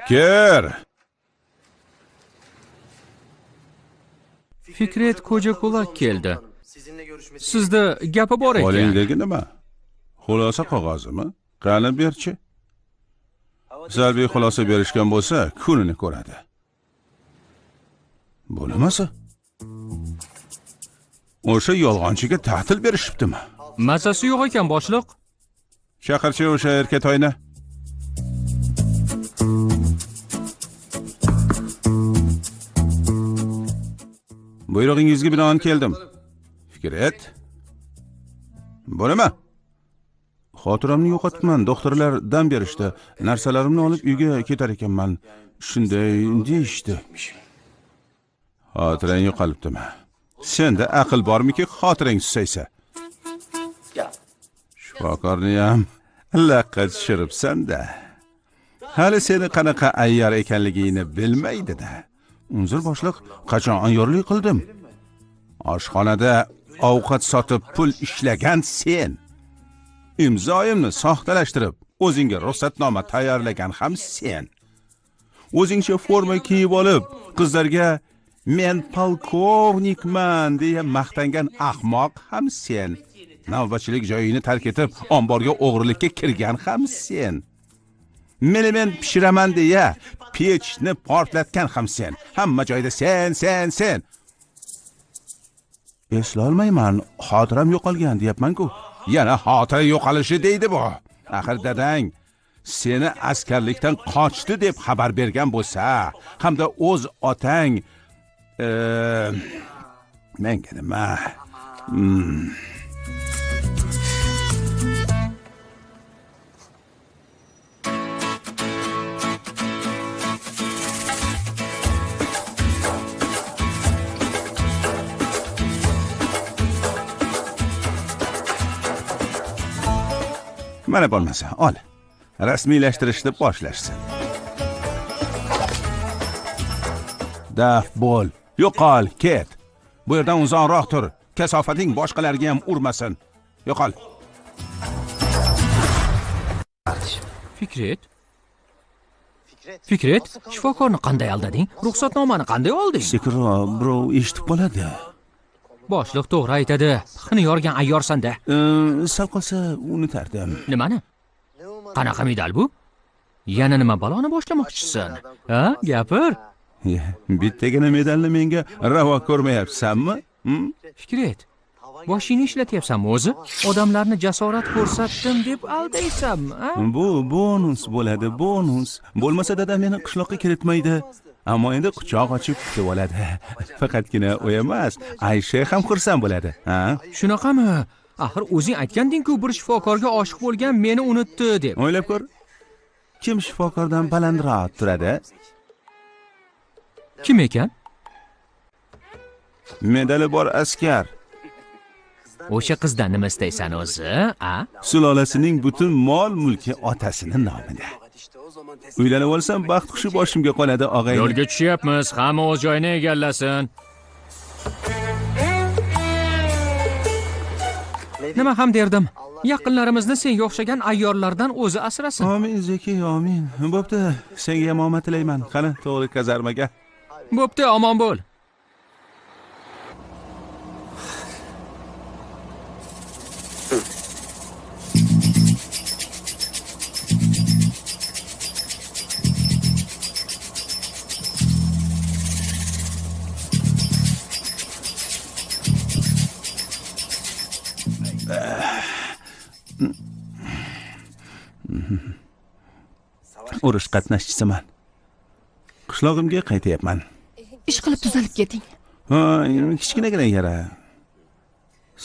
Ker. Fikret Ko'jako'lak keldi. Sizda gapi bor ekan. Qo'lingdagi nima? Xulosa qog'ozimi? Qani berchi. Salbiy xulosa berishgan bo'lsa, kunini ko'radi. Bu nimasi? O'sha yolg'onchiga ta'til berishibdimi? Mazasi yo'q ekan, boshliq. Chaqirchi o'sha erkatoyni. Buyrug'ingizga binoan keldim. Fikret. Bu nima? Xotiramni yo'qotibman. Doktorlar dam berishdi. Narsalarimni olib uyga ketar ekanman. Shunday deyishdi. Xotirang yo'qolibdimi? Senda aql bormiki, xotirang susaysa? Shifokorni ham laqqa tushiribsan-da. Hali seni qanaqa ayyor ekanligingni bilmaydi-da. Unzur boshliq, qachon ayyorlik qildim? Oshxonada ovqat sotib pul ishlagan sen. Imzoyimni soxtalashtirib, o'zingga ruxsatnoma tayyorlagan ham sen. O'zingcha forma kiyib olib, qizlarga men polkovnikman deya maqtangan ahmoq ham sen. Navbatchilik joyini tark etib, omborga o'g'rilikka kirgan ham sen. Men pishiraman deya pechni portlatgan ham sen. Hamma joyda sen. Eslolmayman, xotiram yo'qolgan deyapman-ku. Yana xotira yo'qolishi deydi bu. Axir dadang seni askarlikdan qochdi deb xabar bergan bo'lsa, hamda o'z otang menga nima? Mana bo'lmasa, ol. Rasmiylashtirishni boshlashsin. Daf bo'l. Yo'qol, ket. Bu yerdan uzoqroq tur. Kasofating boshqalarga ham urmasin. Yo'qol. Fikret, shifokorni qanday aldading? Ruxsatnomani qanday olding? Sekro, birov eshitib qoladi. Boshliq to'g'ri aytadi. Pixni yorgan ayyorsan-da. Sal qolsa unutardim. Nimani? Qanaqa medal bu? Yana nima baloni boshlamoqchisan? Ha, gapir. Bittagina medalni menga ravo ko'rmayapsanmi? Fikret, boshingni ishlatyapsanmi o'zi? Odamlarni jasorat ko'rsatdim deb aldaysanmi? Bu bonus bo'ladi, bonus. Bo'lmasa dadam meni qishloqqa kiritmaydi. Ammo endi quchoq ochib kutib oladi. Faqatgina u emas, Aysha ham xursand bo'ladi. Ha? Shunaqami? Axir o'zing aytganding-ku, bir shifokorga oshiq bo'lgan meni unutdi deb. O'ylab ko'r. Kim shifokordan balandroq turadi? Kim ekan? Medali bor askar. O'sha qizdan nima istaysan o'zi, a? Sulolasining butun mol-mulki otasining nomida. Uylanib olsam, baxt qushi boshimga qoladi, og'ay. Yo'lga tushyapmiz, hamma o'z joyini egallasin. Nima ham derdim? Yaqinlarimizni senga o'xshagan ayyorlardan o'zi asrasin. Amin, Zeki, amin. Bo'pti, senga ham omad tilayman. Qani, to'g'ri kazarmaga. Bo'pti, omon bo'l. Urush qatnashchisiman. Qishlog'imga qaytyapman. Ish qilib tuzalib keting. Ha, kichkinagina yara.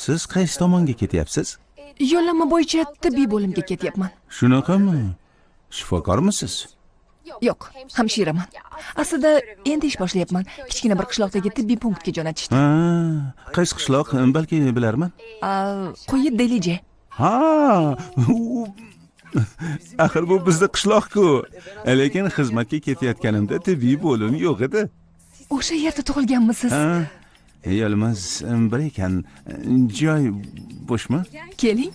Siz qaysi tomonga ketyapsiz? Yo'llanma bo'yicha tibbiy bo'limga ketyapman. Shunaqami? Shifokormisiz? Yo'q, hamshiraman. Aslida endi ish boshlayapman. Kichkina bir qishloqdagi tibbiy punktga jo'natishdi. Ha, qaysi qishloq? Balki bilarman. Quyi Delije. Ha, axir bu bizning qishloq-ku. Lekin xizmatga ketayotganimda tibbiy bo'lim yo'q edi. O'sha yerda tug'ilganmisiz? Ha, yo'limiz bir ekan. Joy bo'shmi? Keling.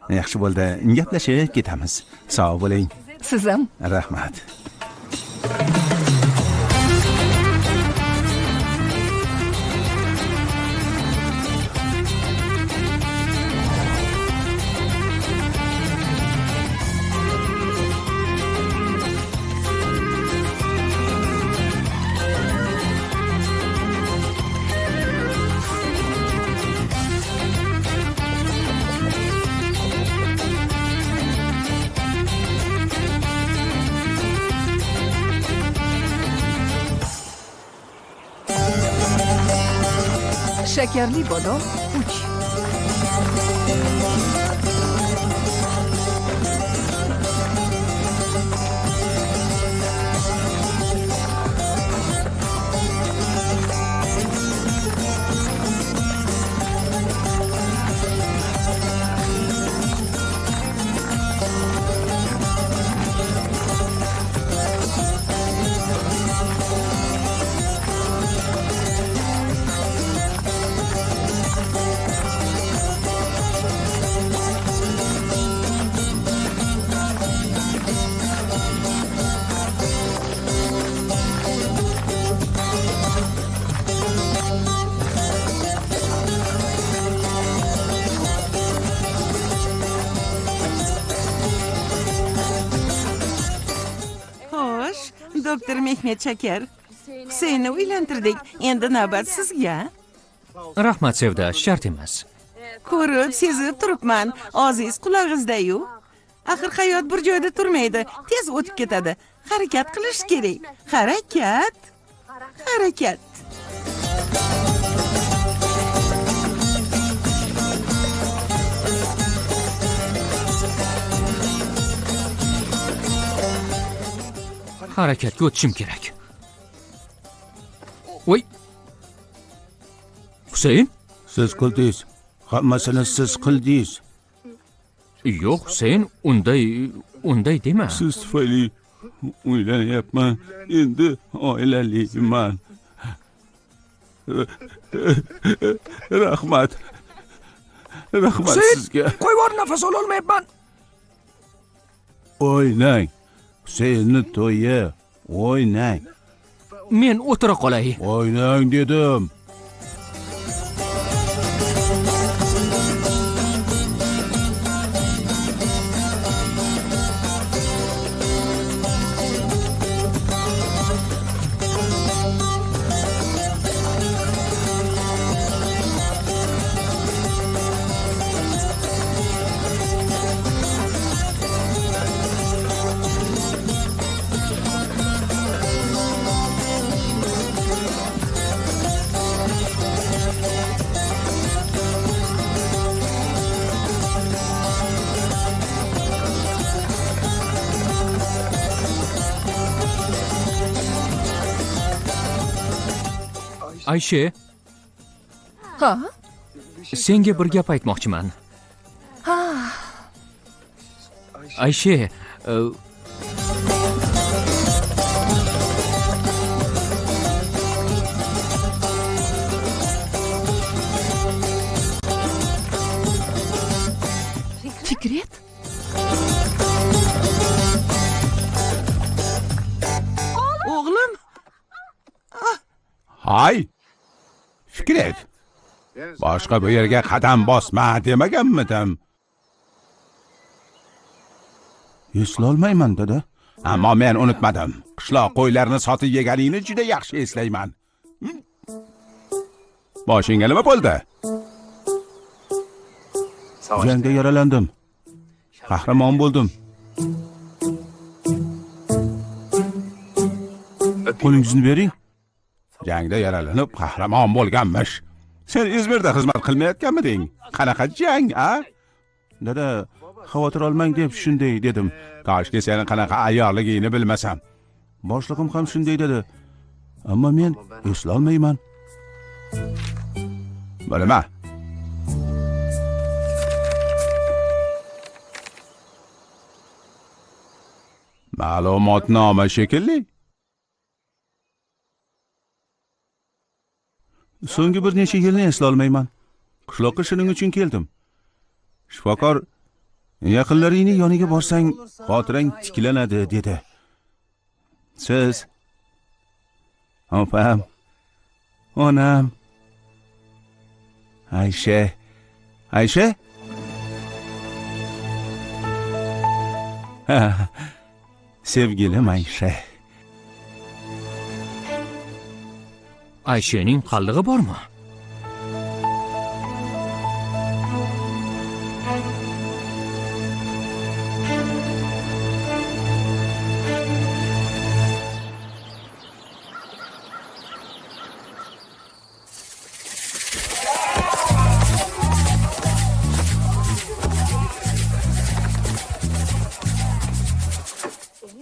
Yaxshi bo'ldi. Gaplashib ketamiz. Sog' bo'ling. Siz ham. Rahmat. Shakarli bodom 3. Doktor Mehmet Shakar. Husaynni uylantirdik. Endi navbat sizga. Rahmat Sevda, shart emas. Ko'rib, sezib turibman. Oziz qulog'ingizda-yu. Axir hayot bir joyda turmaydi, tez o'tib ketadi. Harakat qilish kerak. Harakat. Harakat. Harakatga o'tishim kerak. Voy. Husayn? Siz qildingiz. Hammasini siz qildingiz. Yo'q, Husayn, unday dema. Siz tufayli uylanyapman. Endi oilaliman. Rahmat. Rahmat sizga. Qo'yib yubor, nafas ola olmayapman. O'ynang. Husaynni to'yi. O'ynang. Men o'tira qolay. O'ynang dedim. Aysha, Ha? senga bir gap aytmoqchiman. Ha. Aysha, Fikret? O'g'lim, Hay! Fikret. Boshqa bu yerga qadam bosma demaganmidim? Eslolmayman dedi. Ammo men unutmadim. Qishloq qo'ylarini sotib yeganingni juda yaxshi eslayman. Boshingga nima bo'ldi? Jangda yaralandim. Qahramon bo'ldim. Qo'lingizni bering. Jangda yaralanib qahramon bo'lganmish. Sen Izmirda xizmat qilmayotganmiding? Qanaqa jang, a? Dada, xavotir olmang deb shunday dedim. Koshki seni qanaqa ayyorligingni bilmasam. Boshlig'im ham shunday dedi. Ammo men eslolmayman. Bo'lma. Ma'lumotnoma shekilli. So'nggi bir necha yilni eslolmayman. Qishloqqa shuning uchun keldim. Shifokor Yaqinlaringning yoniga borsang, xotirang tiklanadi dedi. Siz opam, onam, Aysha? Ha, sevgilim Aysha. Ayshaning qallig'i bormi?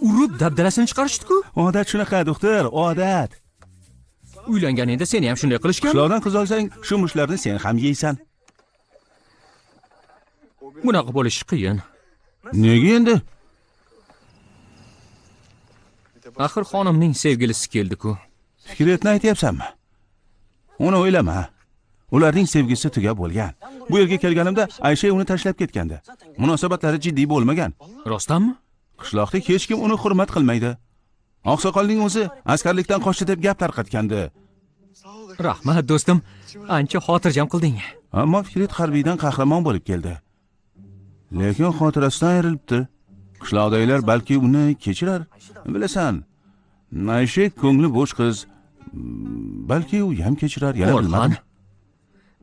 Urib dabdalasini chiqarishdi-ku. Odat shunaqa, doktor, odat. Uylanganingda seni ham shunday qilishgan. Qishloqdan qiz olsang, shu mushlarni sen ham yeysan. Bunaqa bo'lishi qiyin. Nega endi? Axir xonimning sevgilisi keldi-ku. Fikretni aytyapsanmi? Uni o'ylama. Ularning sevgisi tugab bo'lgan. Bu yerga kelganimda Aysha uni tashlab ketgandi. Munosabatlari jiddiy bo'lmagan. Rostdanmi? Qishloqda hech kim uni hurmat qilmaydi. Oqsoqolning o'zi askarlikdan qochdi deb gap tarqatgandi. Rahmat do'stim, ancha xotirjam qilding. Ammo Fikret harbiydan qahramon bo'lib keldi. Lekin xotirasidan ayrilibdi. Qishloqdagilar balki uni kechirar, bilasan. Aysha ko'ngli bo'sh qiz. Balki u ham kechirar, yana bilmadim.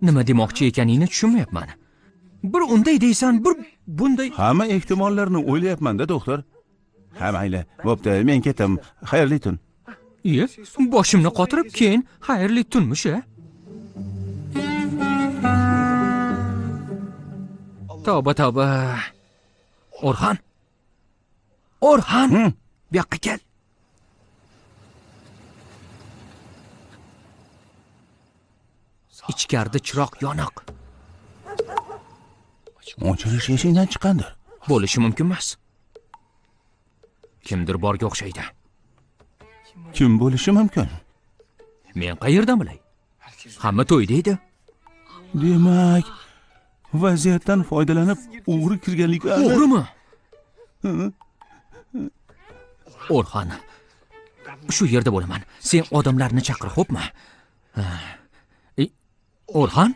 Nima demoqchi ekaningni tushunmayapman. Bir unday deysan, bir bunday. Hamma ehtimollarni o'ylayapman-da, doktor. Ha, mayli. Bo'pti, men ketam. Xayrli tun. Iye, boshimni qotirib, keyin xayrli tunmish-a? Tavba. Orhan, bu yoqqa kel. Ichkarida chiroq yonoq. O'chirish eshikdan chiqqandir. Bo'lishi mumkin emas. Kimdir borga o'xshaydi. Kim bo'lishi mumkin? Men qayerdan bilay? Hamma to'yda edi. Demak, vaziyatdan foydalanib o'g'ri kirganlik. O'g'rimi? Orhan, shu yerda bo'laman. Sen odamlarni chaqir, xo'pmi? Orhan?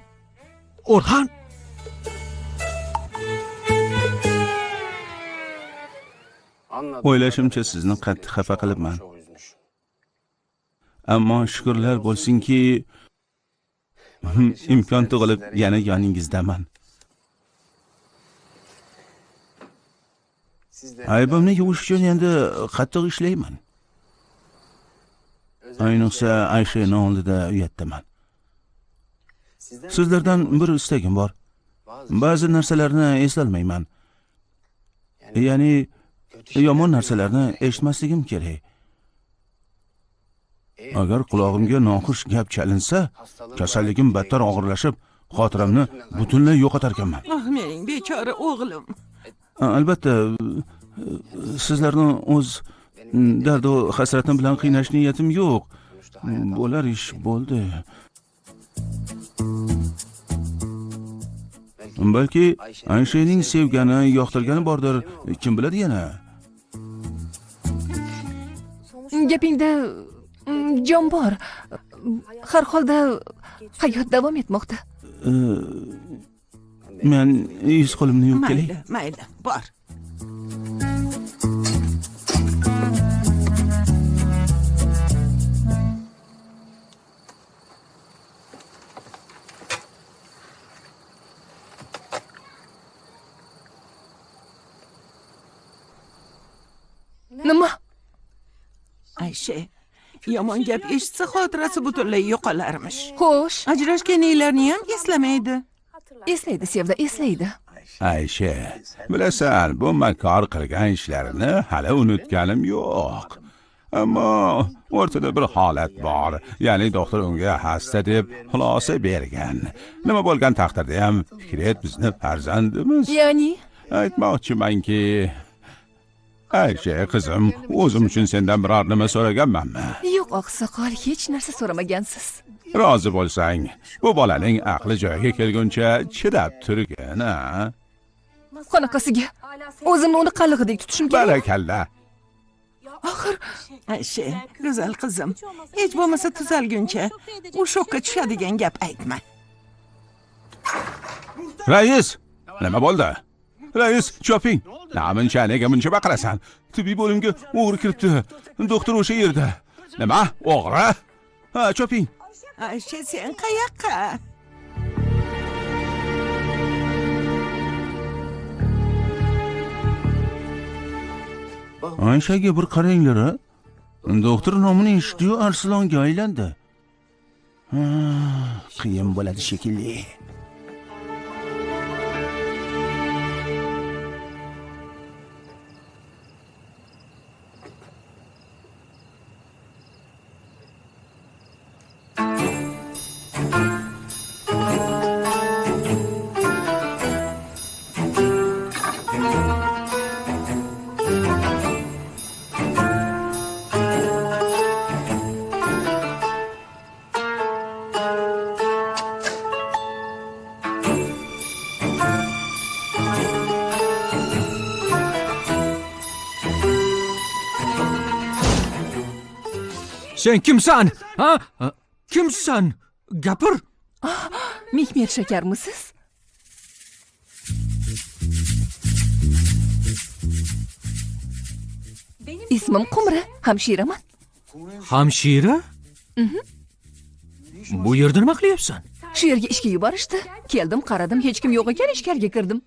O'ylashimcha sizni qattiq xafa qilibman. Ammo shukrlar bo'lsinki, imkon tug'ilib yana yoningizdaman. Aybimni yuvish uchun endi qattiq ishlayman. Ayniqsa Ayshaning oldida uyatdaman. Sizlardan bir istagim bor. Ba'zi narsalarni eslolmayman. Ya'ni yomon narsalarni eshitmasligim kerak. Agar qulog'imga noxush gap chalinsa, kasalligim battar og'irlashib, xotiramni butunlay yo'qotar ekanman. Mening bechora o'g'lim. Albatta, sizlarni o'z dard va hasratim bilan qiynash niyatim yo'q. Bo'lar ish bo'ldi. Balki Ayshaning sevgani, yoqtirgani bordir, kim biladi yana. Gapingda jon bor. Har holda hayot davom etmoqda. Men yuz qo'limni yuvib kelay. Mayli, bor. Nima? Aysha, yomon gap eshitsa xotirasi butunlay yo'qolarmish. Xo'sh, Ajrashganinglarni ham eslamaydi. eslaydi Sevda, eslaydi. Aysha, bilasan, bu makor qilgan ishlarini hali unutganim yo'q. Ammo o'rtada bir holat bor. Ya'ni doktor unga hasta deb xulosa bergan. Nima bo'lgan taqdirda ham Fikret bizni farzandimiz. Ya'ni Aytmoqchimanki, Aysha qizim, o'zim uchun sendan biror nima so'raganmanmi? yo'q oqsoqol, hech narsa so'ramagansiz. Rozi bo'lsang, bu bolaning aqli joyiga kelguncha chidab turgin, a? Qanaqasiga? O'zimni uni qallig'idek tutishim kerak. Barakalla. Axir Ayshi, go'zal qizim, hech bo'lmasa tuzalguncha u shokka tushadigan gap aytma. Rais, nima bo'ldi? Rais, choping. Namuncha nega buncha baqirasan? Tibbiy bo'limga o'g'ri kiribdi. Doktor o'sha yerda. Nima? O'g'ri? Ha, choping. Ayshi, sen qayoqqa? Ayshaga bir qaranglar. Doktor nomini eshitdi-yu, arslonga aylandi. Qiyin bo'ladi shekilli. Sen kimsan? Ha? Kimsan? Gapir. Mehmet shakarmisiz? Ismim Qumra, hamshiraman. Hamshira? Bu yerda nima qilyapsan? Shu yerga ishga yuborishdi. Keldim, qaradim, hech kim yo'q ekan, ichkariga kirdim.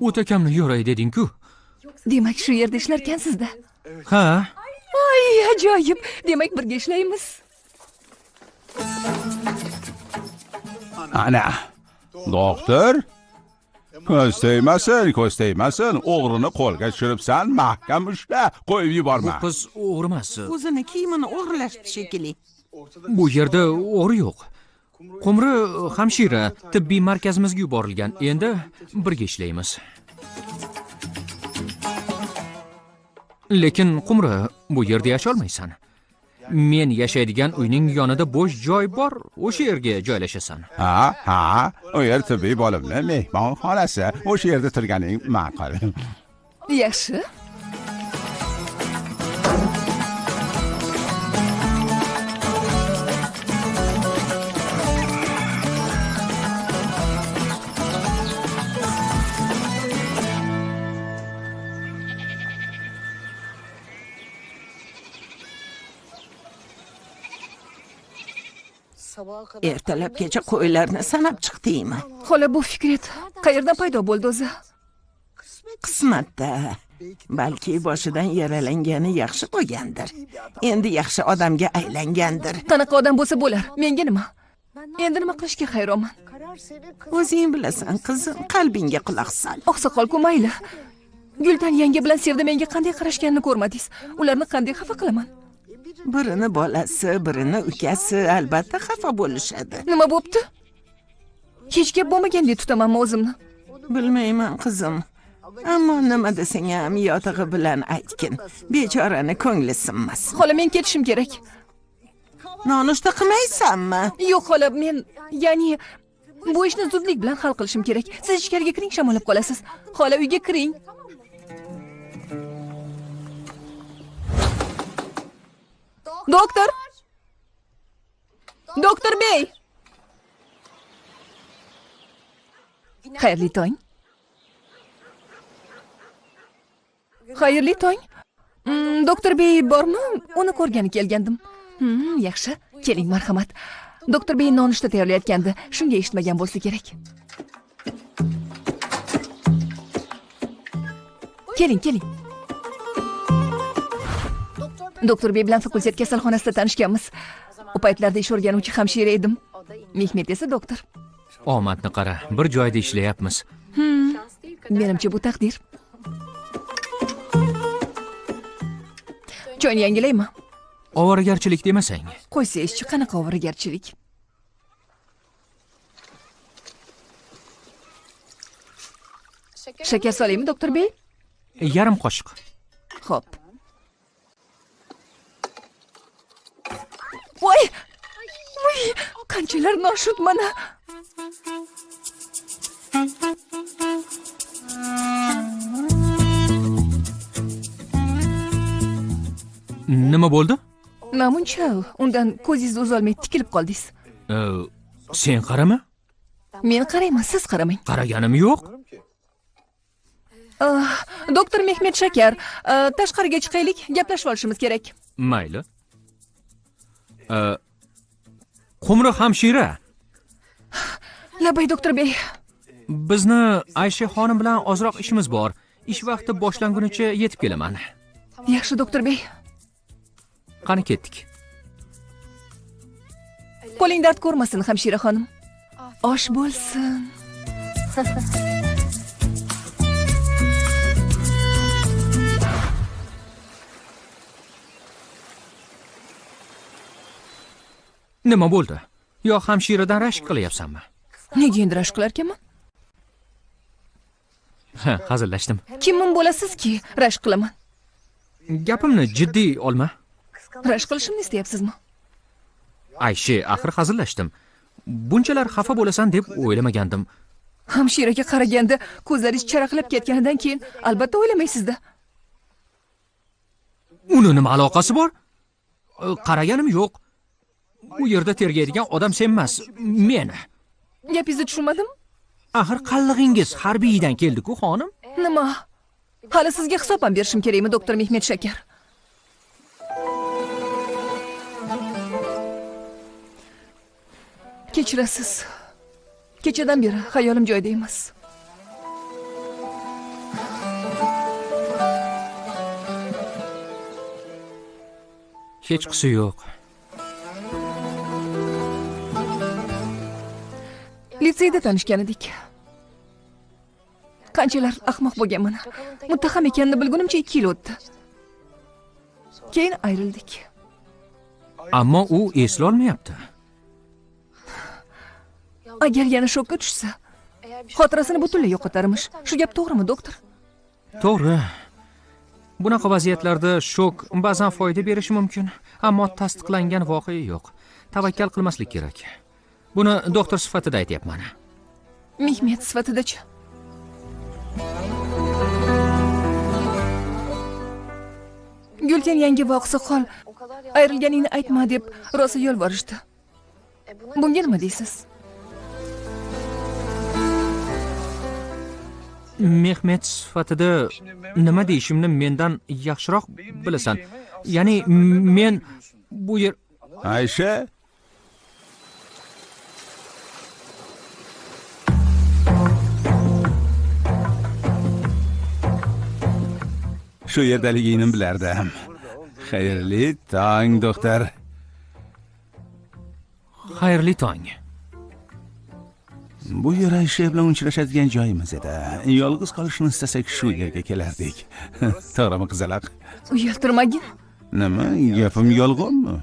O'takamni yo'ray deding-ku. Demak, shu yerda ishlarkansizda. Ha? Ay, ajoyib. Demak, birga ishlaymiz. Ana. Doktor, ko'z tegmasin. O'g'rini qo'lga tushiribsan, mahkam ushla, qo'yib Bu yuborma. qiz o'g'ri emas. O'zini kiyimini o'g'irlashdi shekilli. Bu yerda o'g'ri yo'q. Qumri hamshira tibbiy markazimizga yuborilgan. Endi birga ishlaymiz. Lekin Qumri, bu yerda yasha olmaysan. Men yashaydigan uyning yonida bo'sh joy bor, o'sha yerga joylashasan. Ha, u yer tibbiy bo'limli mehmonxonasi. O'sha yerda turganing ma'qul. Yaxshi. Ertalabgacha qo'ylarni sanab chiqdingmi? Xola, bu Fikret qayerdan paydo bo'ldi o'zi? Qismatda. Balki boshidan yaralangani yaxshi bo'lgandir. Endi yaxshi odamga aylangandir. Qanaqa odam bo'lsa bo'lar. Menga nima? Endi nima qilishga hayronman. O'zing bilasan, qizim, qalbingga quloq sol. Oqsoqol-ku mayli. Guldan yangi bilan Sevda menga qanday qarashganini ko'rmadingiz. Ularni qanday xafa qilaman? Birini bolasi, birini ukasi albatta xafa bo'lishadi. Nima bo'pti? Hech gap bo'lmagandek tutamanmi o'zimni? Bilmayman, qizim. Ammo nima desang ham yotig'i bilan aytgin. Bechorani ko'ngli sinmas. Xola, men ketishim kerak. Nonushta qilmaysanmi? Yo'q, xola, men, ya'ni bu ishni zudlik bilan hal qilishim kerak. Siz ichkariga kiring, shamollab qolasiz. Xola, uyga kiring. Doktor! Doktor bey! Xayrli tong. Xayrli tong. Doktor bey bormi? Uni ko'rgani kelgandim. Yaxshi. Keling, marhamat. Doktor bey nonushta tayyorlayotgandi. Shunga eshitmagan bo'lsa kerak. Keling. Doktor bey bilan fakultet kasalxonasida tanishganmiz. U paytlarda ish o'rganuvchi hamshira edim. Mehmet esa doktor. Omadni qara, bir joyda ishlayapmiz. Menimcha bu taqdir. Choyni yangilaymi? Ovoragarchilik demasang. Qo'ysangizchi, qanaqa ovoragarchilik? Shakar solaymi, doktor bey? Yarim qoshiq. Xo'p. Voy! Qanchalar noshud mana. Nima bo'ldi? Namuncha undan ko'zingizni uzolmay tikilib qoldingiz. Sen qarama. Men qarayman, siz qaramang. Qaraganim yo'q. Doktor Mehmet Shakar, tashqariga chiqaylik, gaplashib olishimiz kerak. Mayli. Qumri hamshira. Labay doktor bey. Bizni Aysha xonim bilan ozroq ishimiz bor. Ish vaqti boshlangunicha yetib kelaman. Yaxshi doktor bey. Qani ketdik. Qo'ling dard ko'rmasin, hamshira xonim. Osh bo'lsin. Nima bo'ldi? Yo hamshiradan rashk qilyapsanmi? Nega endi rashk qilar ekanman? Ha, hazillashdim. Kimim bo'lasizki, rashk qilaman? Gapimni jiddiy olma. Rashk qilishimni istayapsizmi? Ayshi, axir hazillashdim. Bunchalar xafa bo'lasan deb o'ylamagandim. Hamshiraga qaraganda ko'zlaringiz charaqlab ketganidan keyin albatta o'ylamaysizda. Uni nima aloqasi bor? Qaraganim yo'q. U yerda tergaydigan odam sen emas, men. Gapingizni tushunmadim. Axir qallig'ingiz harbiydan keldi-ku, xonim. Nima? Hali sizga hisob ham berishim kerakmi, doktor Mehmet Shakar? Kechirasiz. Kechadan beri xayolim joyida emas. Hech qisi yo'q. Litseyda tanishgan edik. Qanchalar ahmoq bo'lganman. Muttaham ekanini bilgunimcha 2 yil o'tdi. Keyin ayrildik. Ammo u eslolmayapti. Agar yana shokka tushsa, xotirasini butunlay yo'qotarmish. Shu gap to'g'rimi, doktor? To'g'ri. Bunaqa vaziyatlarda shok ba'zan foyda berishi mumkin, ammo tasdiqlangan voqea yo'q. Tavakkal qilmaslik kerak. Buni doktor sifatida aytayapman. Mehmet sifatida-chi? Gulten yangi va oqsoqol ayrilganingni aytma deb rosa yolvorishdi. Bunga nima deysiz? Mehmet sifatida nima deyishimni mendan yaxshiroq bilasan. Ya'ni men bu yer Aysha, shu yerdaligingni bilardim. Xayrli tong, doktor. xayrli tong. Bu yer Aysha bilan uchrashadigan joyimiz edi. Yolg'iz qolishni istasak shu yerga kelardik. To'g'rimi, qizaloq? Uyaltirmagin. Nima, gapim yolg'onmi?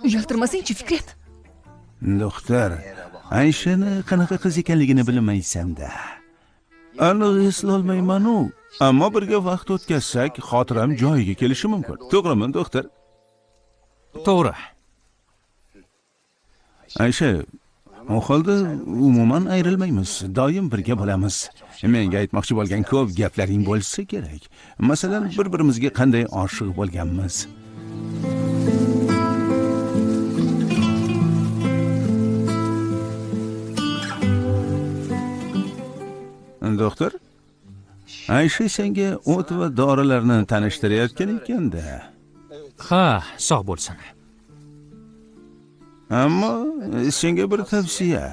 Uyaltirmasang-chi, Fikret. Doktor, Ayshani qanaqa qiz ekanligini bilmaysan-da. Aniq eslolmayman-u, ammo birga vaqt o'tkazsak, xotiram joyiga kelishi mumkin. To'g'rimi, doktor? To'g'ri. Aysha, u holda umuman ayrilmaymiz, doim birga bo'lamiz. Menga aytmoqchi bo'lgan ko'p gaplaring bo'lsa kerak. Masalan, bir-birimizga qanday oshiq bo'lganmiz. Doktor, Aysha senga o't va dorilarni tanishtirayotgan ekan-da. Ha, sog' bo'lsin. Ammo senga bir tavsiya.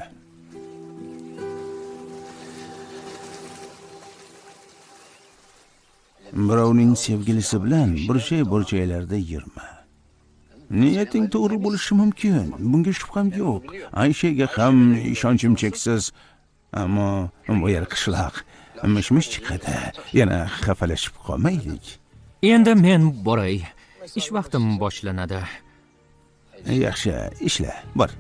Birovning sevgilisi bilan burchaklarda yurma. Niyating to'g'ri bo'lishi mumkin. Bunga shubham yo'q. Ayshaga ham ishonchim cheksiz. Ammo bu yer qishloq. Mish-mish chiqadi. Yana xafalashib qolmaylik. Endi men boray. Ish vaqtim boshlanadi. Yaxshi, ishla. Bor.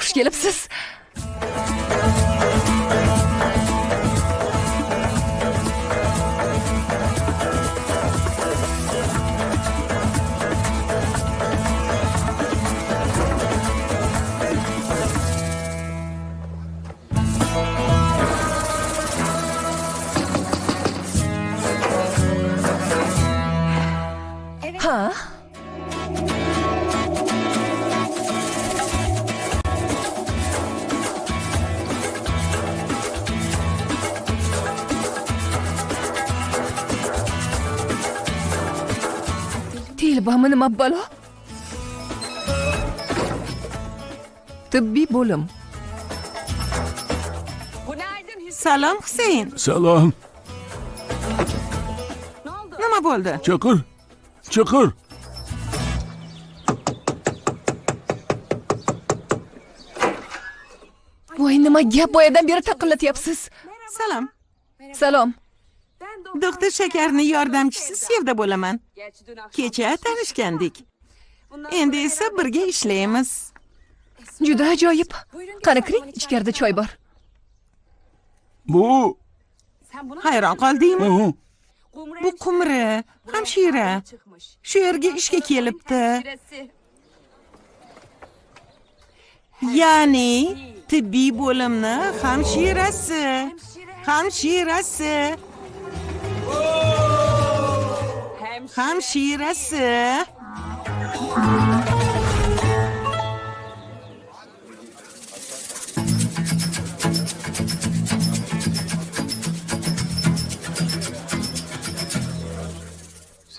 xush kelibsiz. Ha? Telbami nima balo? Tibbiy bo'lim. Salom Husayn. Salom. Nima bo'ldi? Chaqir. Chaqir. Voy, nima gap, boyadan beri taqillatyapsiz. Salom. Salom. Doktor Shakarning yordamchisi Sevda bo'laman. Kecha tanishgandik. Endi esa birga ishlaymiz. Juda ajoyib. Qani kiring, ichkarida choy bor. Bu. Hayron qoldingmi? Oho. Bu Qumri, hamshira. Shu yerga ishga kelibdi. Ya'ni tibbiy bo'limni hamshirasi. Hamshirasi. Hamshirasi.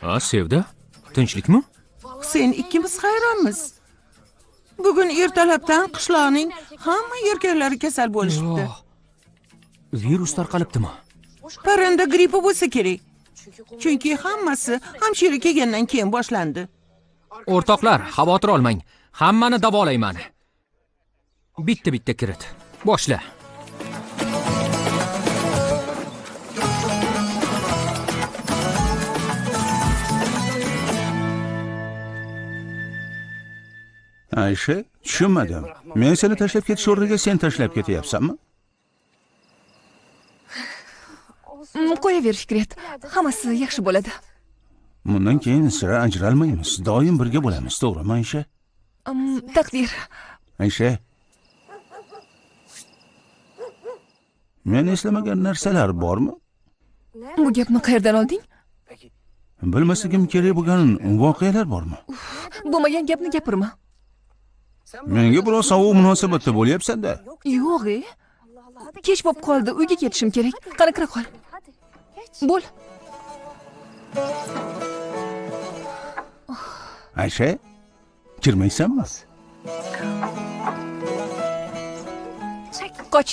Ha, Sevda, tinchlikmi? Sen ikkimiz hayronmiz. Bugun ertalabdan qishloqning hamma erkaklari kasal bo'lishibdi. Virus tarqalibdimi? Parranda grippi bo'lsa kerak. Chunki hammasi hamshira kelgandan keyin boshlandi. O'rtoqlar, xavotir olmang. Hammani davolayman. Bitta kirit. Boshla. Aysha, tushunmadim. Men seni tashlab ketish o'rniga sen tashlab ketyapsanmi? Qo'yaver Fikret. Hammasi yaxshi bo'ladi. Bundan keyin sira ajralmaymiz. Doim birga bo'lamiz, to'g'rimi, Aysha? Taqdir. Aysha. Men eslamagan narsalar bormi? Bu gapni qayerdan olding? Bilmasligim kerak bo'lgan voqealar bormi? Bo'lmagan gapni gapirma. Menga biroz sovuq munosabatda bo'lyapsan-da. Yo'q, kech bo'lib qoldi, uyga ketishim kerak. Qani kira qol. Bo'l. Aysha, kirmaysanmi? Qoch.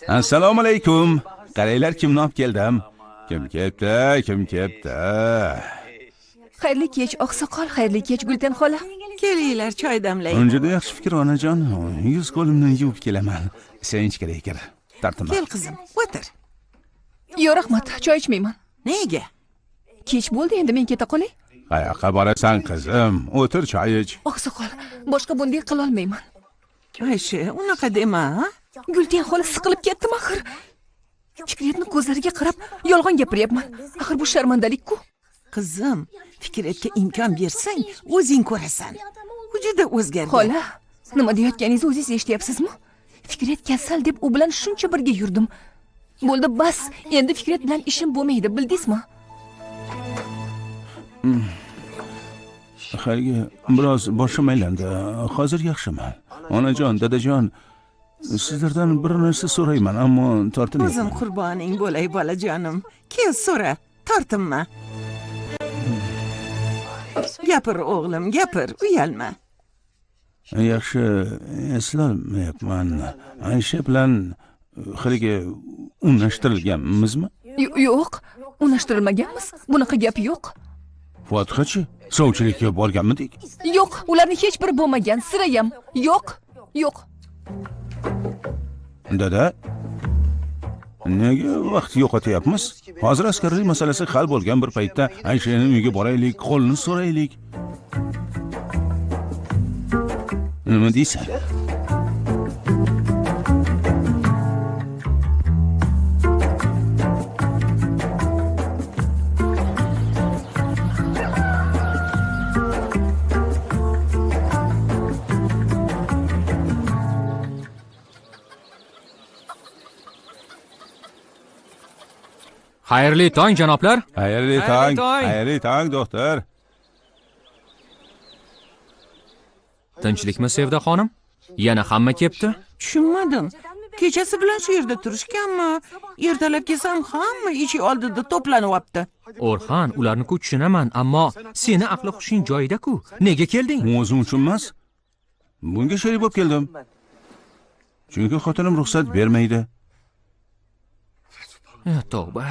Assalomu alaykum. Qaranglar, kimni olib keldim. Kim kelibdi? Xayrli kech, oqsoqol, xayrli kech, Gulten xola. Kelinglar, choy damlang. Juda yaxshi fikr, onajon. Yuz qo'limni yuvib kelaman. Sen ichkariga kir. Tartib. Kel qizim, o'tir. Yo'q, rahmat, choy ichmayman. Nega? Kech bo'ldi, endi men keta qolay. Qayoqqa borasan, qizim? O'tir, choy ich. Oqsoqol, boshqa bunday qila olmayman. Aysha, unaqa dema, ha? Gulten xola siqilib ketdim axir. Fikretni ko'zlariga qarab yolg'on gapiryapman. Axir bu sharmandalik-ku. Qizim, Fikretga imkon bersang, o'zing ko'rasan. U juda o'zgargan. Xola, nima deyotganingizni o'zingiz eshityapsizmi? Fikret kasal deb u bilan shuncha birga yurdim. Bo'ldi, bas. Endi Fikret bilan ishim bo'lmaydi, bildingizmi? Xayriga, biroz boshim aylandi. Hozir yaxshiman. Onajon, dadajon, sizlardan bir narsa so'rayman, ammo tortinmayman. O'zim qurboning bo'lay, bolajonim. Kel, so'ra, tortinma. Gapir o'g'lim, gapir, uyalma. Yaxshi, eslolmayapman. Aysha bilan xayriga unashtirilganmizmi? Yo'q, unashtirilmaganmiz. Bunaqa gap yo'q. Fotihachi, sovchilikka borganmidik? Yo'q, ularning hech biri bo'lmagan, sirayam. Yo'q. Dada, nega vaqt yo'qotyapmiz? Hozir askarlik masalasi hal bo'lgan bir paytda Ayshaning uyiga boraylik, qo'lini so'raylik. Nima deysan? Xayrli tong, janoblar. Xayrli tong. Xayrli tong, doktor. Tinchlikmi, Sevda xonim? Yana hamma kepti? Tushunmadim. Kechasi bilan shu yerda turishganmi? Ertalab kelsam hamma eshik oldida to'planyapti. O'rxon, ularni-ku tushunaman, ammo seni aqli hushing joyida-ku. Nega kelding? O'zim uchun emas. Bunga sherik bo'lib keldim. Chunki xotinim ruxsat bermaydi. Tavba.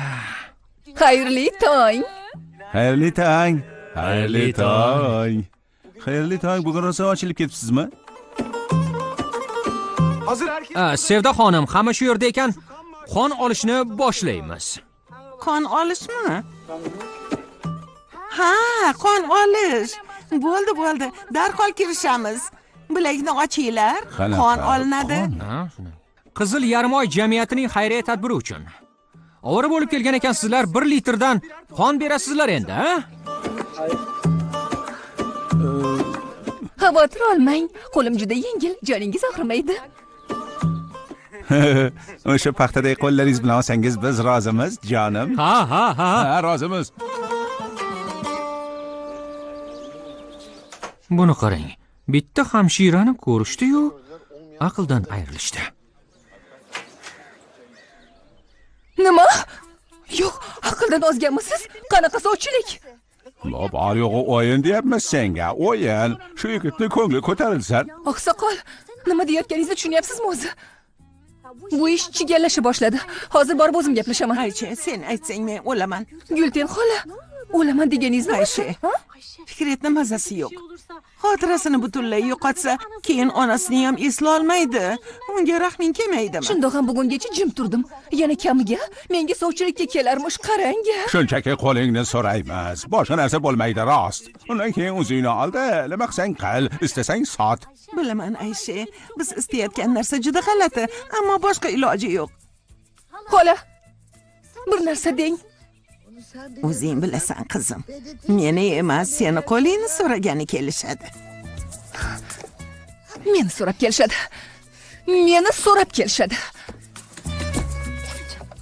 Xayrli tong. Xayrli tong. Xayrli tong. Xayrli tong, bugun rosa ochilib ketibsizmi? Sevda xonim, hamma shu yerda ekan, qon olishni boshlaymiz. Qon olishmi? Ha, qon olish. Bo'ldi. Darhol kirishamiz. Bilakni ochinglar. Qon olinadi. Qizil Yarmoy jamiyatining xayriya tadbiri uchun. Ovora bo'lib kelgan ekansizlar, 1 litrdan qon berasizlar endi, ha? Xavotir olmang. Qo'lim juda yengil, joningiz og'rimaydi. O'sha paxtadagi qo'llaringiz bilan olsangiz biz rozimiz, jonim. Ha, rozimiz. Buni qarang. Bitta hamshirani ko'rishdi-yu, aqldan ayrilishdi. Nima? Yo'q, aqldan ozganmisiz? Qanaqa sovchilik? Bor yo'g'i o'yin deyapmiz senga, o'yin. Shu yigitning ko'ngli ko'tarilsin. Oqsoqol, nima deyotganingizni tushunyapsizmi o'zi? Bu ish chigallashib boshladi. Hozir borib o'zim gaplashaman. Aychi, sen aytsang men o'laman. Gulten xola, o'laman deganingizni Ayshi, Fikretni mazasi yo'q. Xotirasini butunlay yo'qotsa, keyin onasini ham esla olmaydi. Unga rahming kelmaydimi? Shundoq ham bugungacha jim turdim. Yana kamiga menga sovchilikka kelarmish, qarang-a. Shunchaki qo'lingni so'raymiz. Boshqa narsa bo'lmaydi, rost. Undan keyin o'zingni oldi, nima qilsang qil, istasang sot. Bilaman Ayshi, biz istayotgan narsa juda g'alati, ammo boshqa iloji yo'q. Xola, bir narsa deng. O'zing bilasan qizim. Meni emas, seni qo'lingni so'ragani kelishadi. Meni so'rab kelishadi. Meni so'rab kelishadi.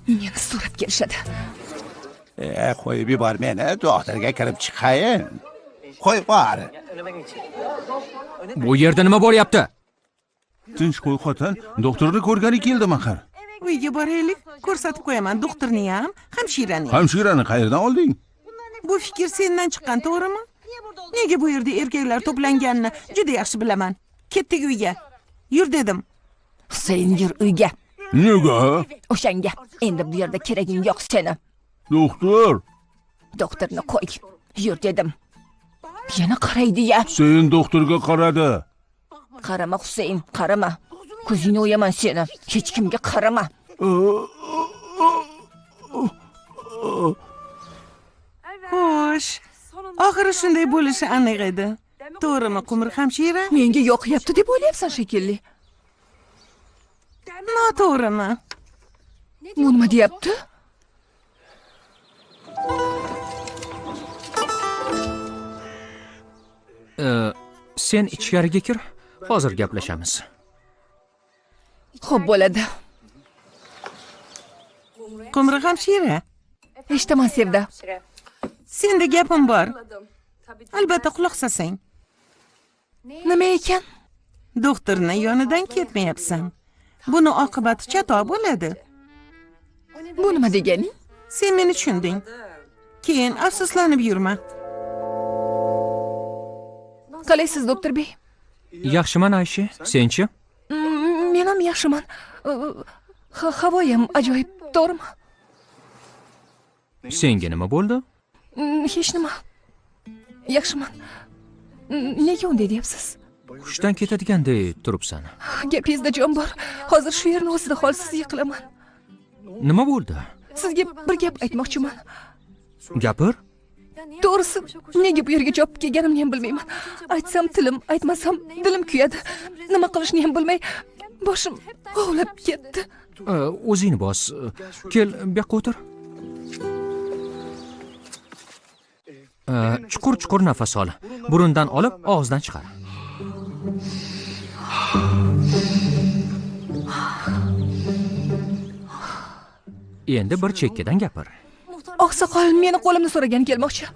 Meni so'rab kelishadi. Qo'yib yubor meni, doktorga kirib chiqayin. Qo'y bor. Bu yerda nima bo'lyapti? Tinch qo'y xotin, doktorni ko'rgani keldim axir. Uyga boraylik, ko'rsatib qo'yaman doktorni ham, hamshirani. Hamshirani qayerdan olding? Bu fikr sendan chiqqan, to'g'rimi? Nega bu yerda erkaklar to'planganini juda yaxshi bilaman. Ketdik uyga. Yur dedim. Sen yur uyga. Nega? O'shanga. Endi bu yerda keraging yo'q seni. Doktor. Doktorni qo'y. Yur dedim. Yana qaraydi-ya. Sen doktorga qaradi. Qarama Husayn, qarama. Ko'zingni o'yaman seni. Hech kimga qarama. Xo'sh, oxiri shunday bo'lishi aniq edi. To'g'rimi, Qumr hamshira? Menga yoqyapti deb o'ylayapsan shekilli. Noto'g'rimi? Bu nima deyapti? Sen ichkariga kir, hozir gaplashamiz. Xo'p bo'ladi. Qumr hamshira, Eshitaman Sevda. senda gapim bor. Albatta quloq solsang. Nima ekan? Doktorning yonidan ketmayapsan. Buni oqibati chatoq bo'ladi. Bu nima deganing? Sen meni tushunding. Keyin afsuslanib yurma. Qalaysiz, doktor bey? Yaxshiman Ayshi, senchi? Men ham yaxshiman. Havoyim ajoyib, to'g'rimi? Senga nima bo'ldi? Hech nima. Yaxshiman. Nega unday deyapsiz? Hushdan ketadiganday turibsan. Gapingizda jon bor. Hozir shu yerni o'zida holsiz yiqilaman. Nima bo'ldi? Sizga bir gap aytmoqchiman. Gapir. To'g'risi, nega bu yerga chopib kelganimni ham bilmayman. Aytsam tilim, aytmasam dilim kuyadi. Nima qilishni ham bilmay, boshim g'ovlab ketdi. O'zingni bos. Kel, bu yoqqa o'tir. Chuqur nafas ol. Burundan olib, og'izdan chiqar. Endi bir chekkadan gapir. Oqsoqol meni qo'limni so'ragani kelmoqchi.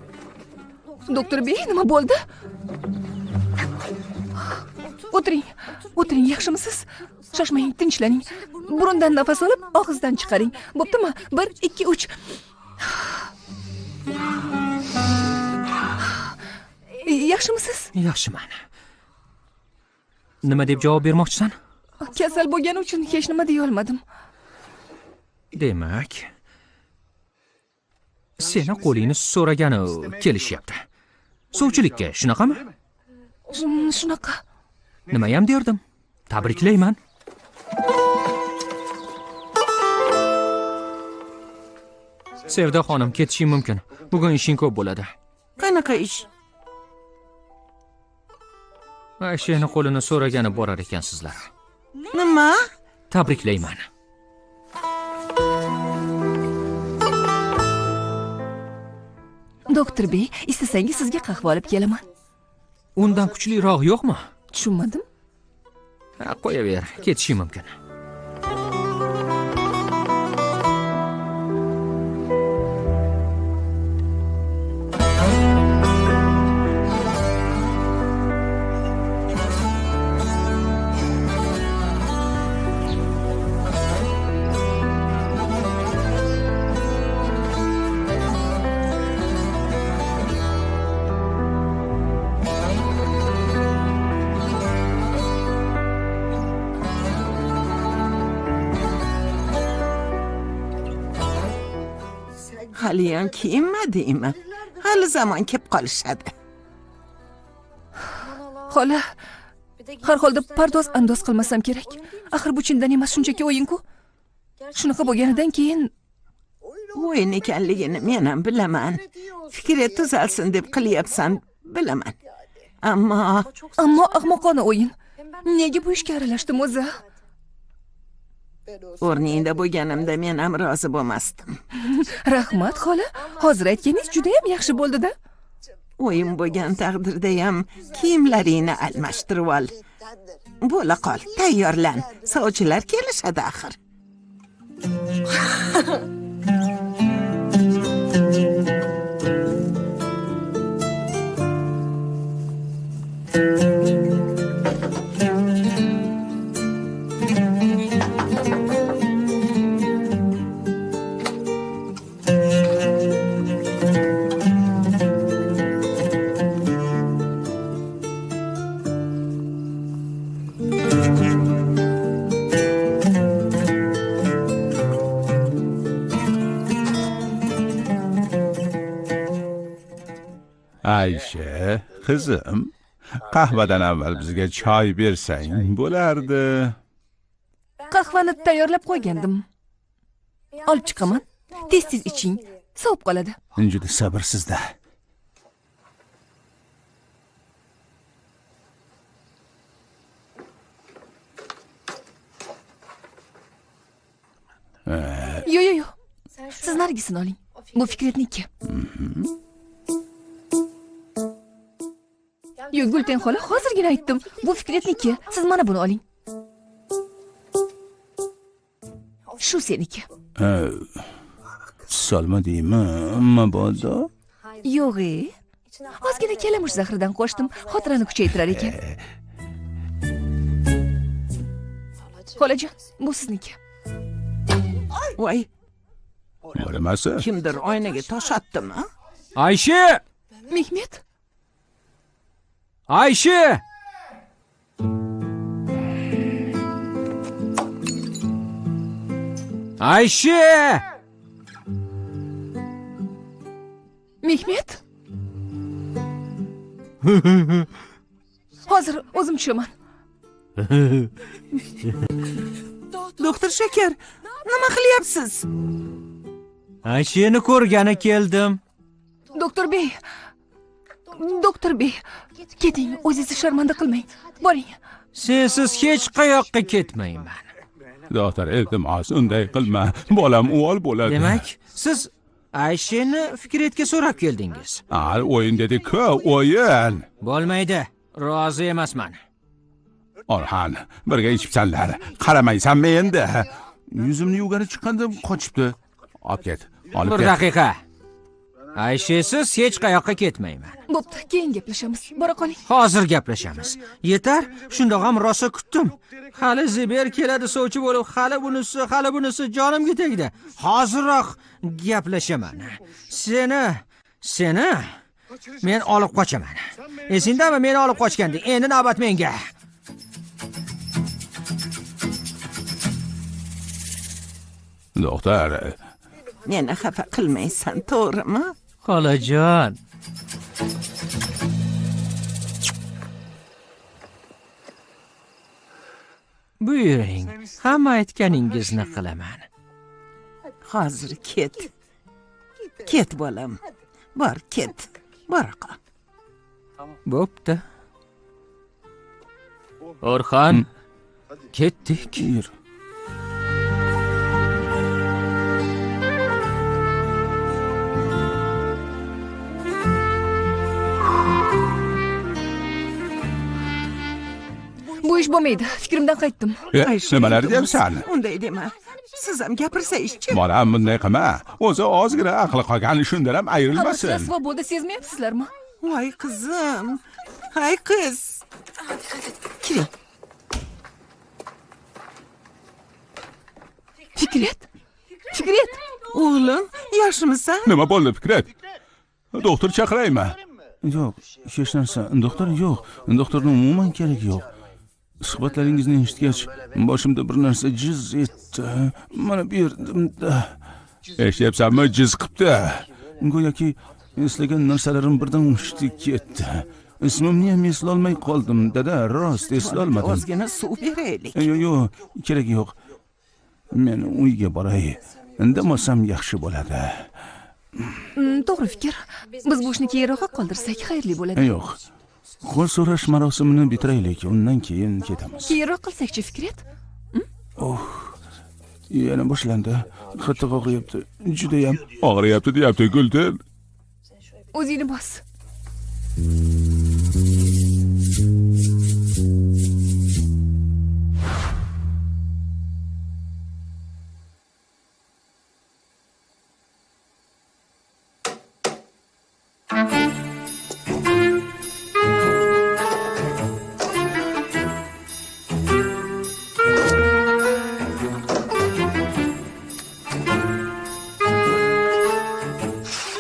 Doktor bey, nima bo'ldi? O'tiring, yaxshimisiz? Shoshmang, tinchlaning. Burundan nafas olib, og'izdan chiqaring. Bo'ptimi? 1, 2, 3. Yaxshimisiz? Yaxshiman. Nima deb javob bermoqchisan? Kasal bo'lgani uchun hech nima deya olmadim. Demak, seni qo'lingni so'ragani kelishyapti. Suvchilikka, shunaqami? Shunaqa. Nimayam derdim. Tabriklayman. Sevda xonim, ketishing mumkin. Bugun ishing ko'p bo'ladi. Qanaqa ish? Ayshaning qo'lini so'ragani borar ekansizlar. Nima? Tabriklayman. Doktor bey, istasangiz sizga qahva olib kelaman. Undan kuchliroq yo'qmi? Tushunmadim. Qo'yaver, ketishing mumkin. Haliyam kiyinmadingmi? Hali zamon kelib qolishadi. Xola, har holda pardoz andoz qilmasam kerak. Axir bu chindan emas, shunchaki o'yin-ku. Shunaqa bo'lganidan keyin O'yin ekanligini men ham bilaman. Fikri tuzalsin deb qilyapsan, bilaman. Ammo ahmoqona o'yin. Nega bu ishga aralashdim o'zi? o'rningda bo'lganimda men ham rozi bo'lmasdim. Rahmat xola, hozir aytganingiz juda ham yaxshi bo'ldi-da. O'yin bo'lgan taqdirda ham kiyimlaringni almashtirib ol. Bo'la qol, tayyorlan. Sovchilar kelishadi axir. Aysha, qizim, qahvadan avval bizga choy bersang bo'lardi. Qahvani tayyorlab qo'ygandim. Olib chiqaman. Tez-tez iching, sovib qoladi. Juda sabrsizda. Yo. Siz narigisini oling. Bu Fikretniki. Yo'q, Gulten xola, hozirgina aytdim. Bu Fikretniki. Siz mana buni oling. Shu seniki. Solmadingmi, mabodo? Yo'q. Ozgina kalamush zahridan qo'shdim. Xotirani kuchaytirar ekan. Xolajon, bu sizniki. Voy, Bo'lmasa, kimdir oynaga tosh otdimi? Aysha! Mehmet, Aysha! Aysha! Mehmet. Hozir o'zim tushaman. Doktor Shakar, nima qilyapsiz? Ayshani ko'rgani keldim. doktor bey. Doktor bey, keting, o'zingizni sharmanda qilmang. Boring. Sensiz hech qayoqqa ketmayman. Doktor, iltimos, unday qilma. Bolam o'g'il bo'ladi. Demak, siz Ayshani Fikretga so'rab keldingiz. O'yin dedi-ku, o'yin. Bo'lmaydi. Rozi emasman. Orhan, birga ichibsanlar. Qaramaysanmi endi? Yuzimni yuvgani chiqqanda qochibdi. Olib ket. Olib Bir ket. daqiqa. Ayshasiz hech qayoqqa ketmayman. Bo'pti, keyin gaplashamiz. Bora qoling. Hozir gaplashamiz. Yetar, shundoq ham rosa kutdim. Hali Ziber keladi sovchi bo'lib, hali bunisi jonimga tegdi. Hozirroq gaplashaman. Seni men olib qochaman. Esingdami, meni olib qochganding. Endi navbat menga. Doktor, Meni xafa qilmaysan, to'g'rimi? Xolajon. Buyuring, hamma aytganingizni qilaman. Hozir ket. Ket bolam. Bor, ket. Bora qol. Bo'pti. Orhan, ketdik. yur. Bu ish bo'lmaydi. Fikrimdan qaytdim. Nimalar deyapsan? Unday dema. Siz ham gapirsangizchi. Bolam, bunday qilma. O'zi ozgina aqli qolgan, shundan ham Hammasi ayrilmasin. svoboda sezmayapsizlarmi? Voy qizim. Hay qiz. Kiring. Fikret. O'g'lim, yaxshimisan? Nima bo'ldi, Fikret? Doktor chaqiraymi? Yo'q, hech narsa. Doktor yo'q. Doktorning umuman keragi yo'q. Suhbatlaringizni eshitgach, boshimda bir narsa jiz etdi. Mana bu yerdimda. Eshityapsanmi, jiz qilibdi. Go'yoki eslagan narsalarim birdan uchdi ketdi. Ismimni ham eslolmay qoldim, dada, rost eslolmadim. Ozgina suv beraylik. Yo'q, keragi yo'q. Men uyga boray. Indamasam yaxshi bo'ladi. To'g'ri fikr. Biz bu ishni keyinroqqa qoldirsak xayrli bo'ladi. Yo'q. Qo'l so'rash marosimini bitiraylik, undan keyin ketamiz. Keyinroq qilsak-chi, Fikret? Yana boshlandi. Qattiq og'riyapti. Juda ham og'riyapti, deyapti Gulden. O'zingni bos.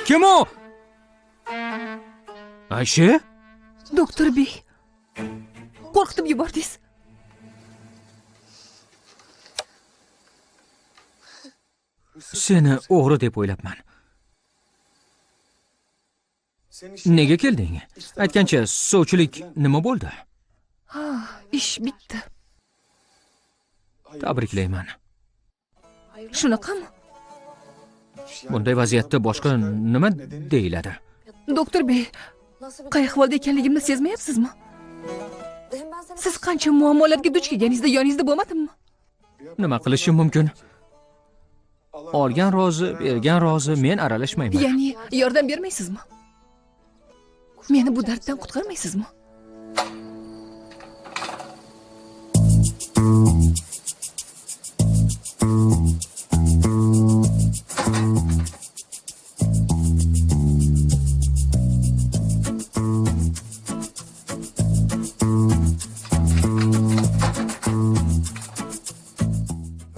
Kim u? Aysha? Doktor bey. Qo'rqitib yubordingiz. Seni o'g'ri deb o'ylabman. Nega kelding? Aytgancha, sovchilik nima bo'ldi? Ish bitdi. Tabriklayman. Shunaqami? Bunday vaziyatda boshqa nima deyiladi? Doktor bey, qay ahvolda ekanligimni sezmayapsizmi? Siz qancha muammolarga duch kelganingizda yoningizda bo'lmadimmi? Nima qilishim mumkin? Olgan rozi, bergan rozi, men aralashmayman. Ya'ni yordam bermaysizmi? Meni bu darddan qutqarmaysizmi?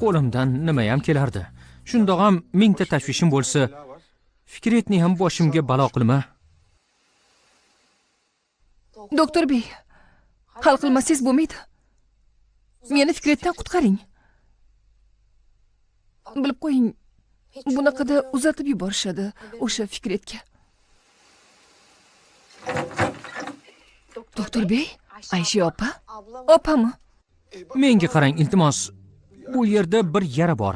Qo'limdan nima ham kelardi? Shundoq ham mingta tashvishim bo'lsa, Fikretni ham boshimga balo qilma. Doktor bey, hal qilmasangiz bo'lmaydi. Meni Fikretdan qutqaring. Bilib qo'ying, bunaqada uzatib yuborishadi o'sha Fikretga. Doktor bey, Aysha opa? Opami? Menga qarang, iltimos. Bu yerda bir yara bor.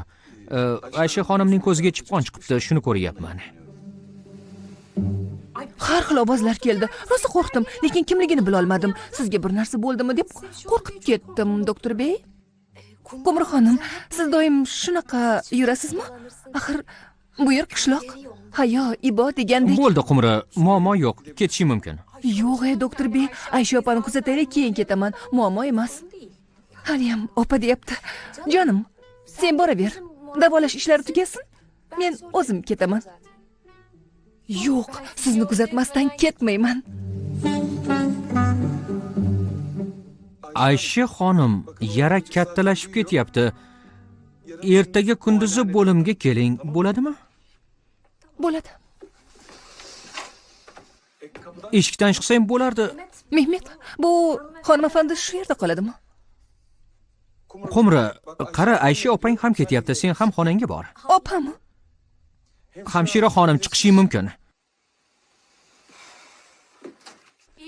Aysha xonimning ko'ziga chipqon chiqibdi, shuni ko'ryapman. Har xil ovozlar keldi. Rosa qo'rqdim, lekin kimligini bila olmadim. Sizga bir narsa bo'ldimi deb qo'rqib ketdim, doktor bey. Qumri xonim, siz doim shunaqa yurasizmi? Axir bu yer qishloq. Hayo, ibo degandek. Bo'ldi, Qumri, muammo yo'q. Ketishim mumkin. Yo'q, doktor bey. Aysha opani kuzataylik, keyin ketaman. Muammo emas. Haliyam opa deyapti. Jonim, sen boraver. Davolash ishlari tugasin. Men o'zim ketaman. Yo'q, sizni kuzatmasdan ketmayman. Aysha xonim, yara kattalashib ketyapti. Ertaga kunduzi bo'limga keling, bo'ladimi? Bo'ladi. Eshikdan chiqsam bo'lardi. Mehmet, bu xonim afandi shu yerda qoladimi? Qumri, qara, Aysha opang ham ketyapti, sen ham xonangga bor. Opami? Hamshira xonim, chiqishing mumkin.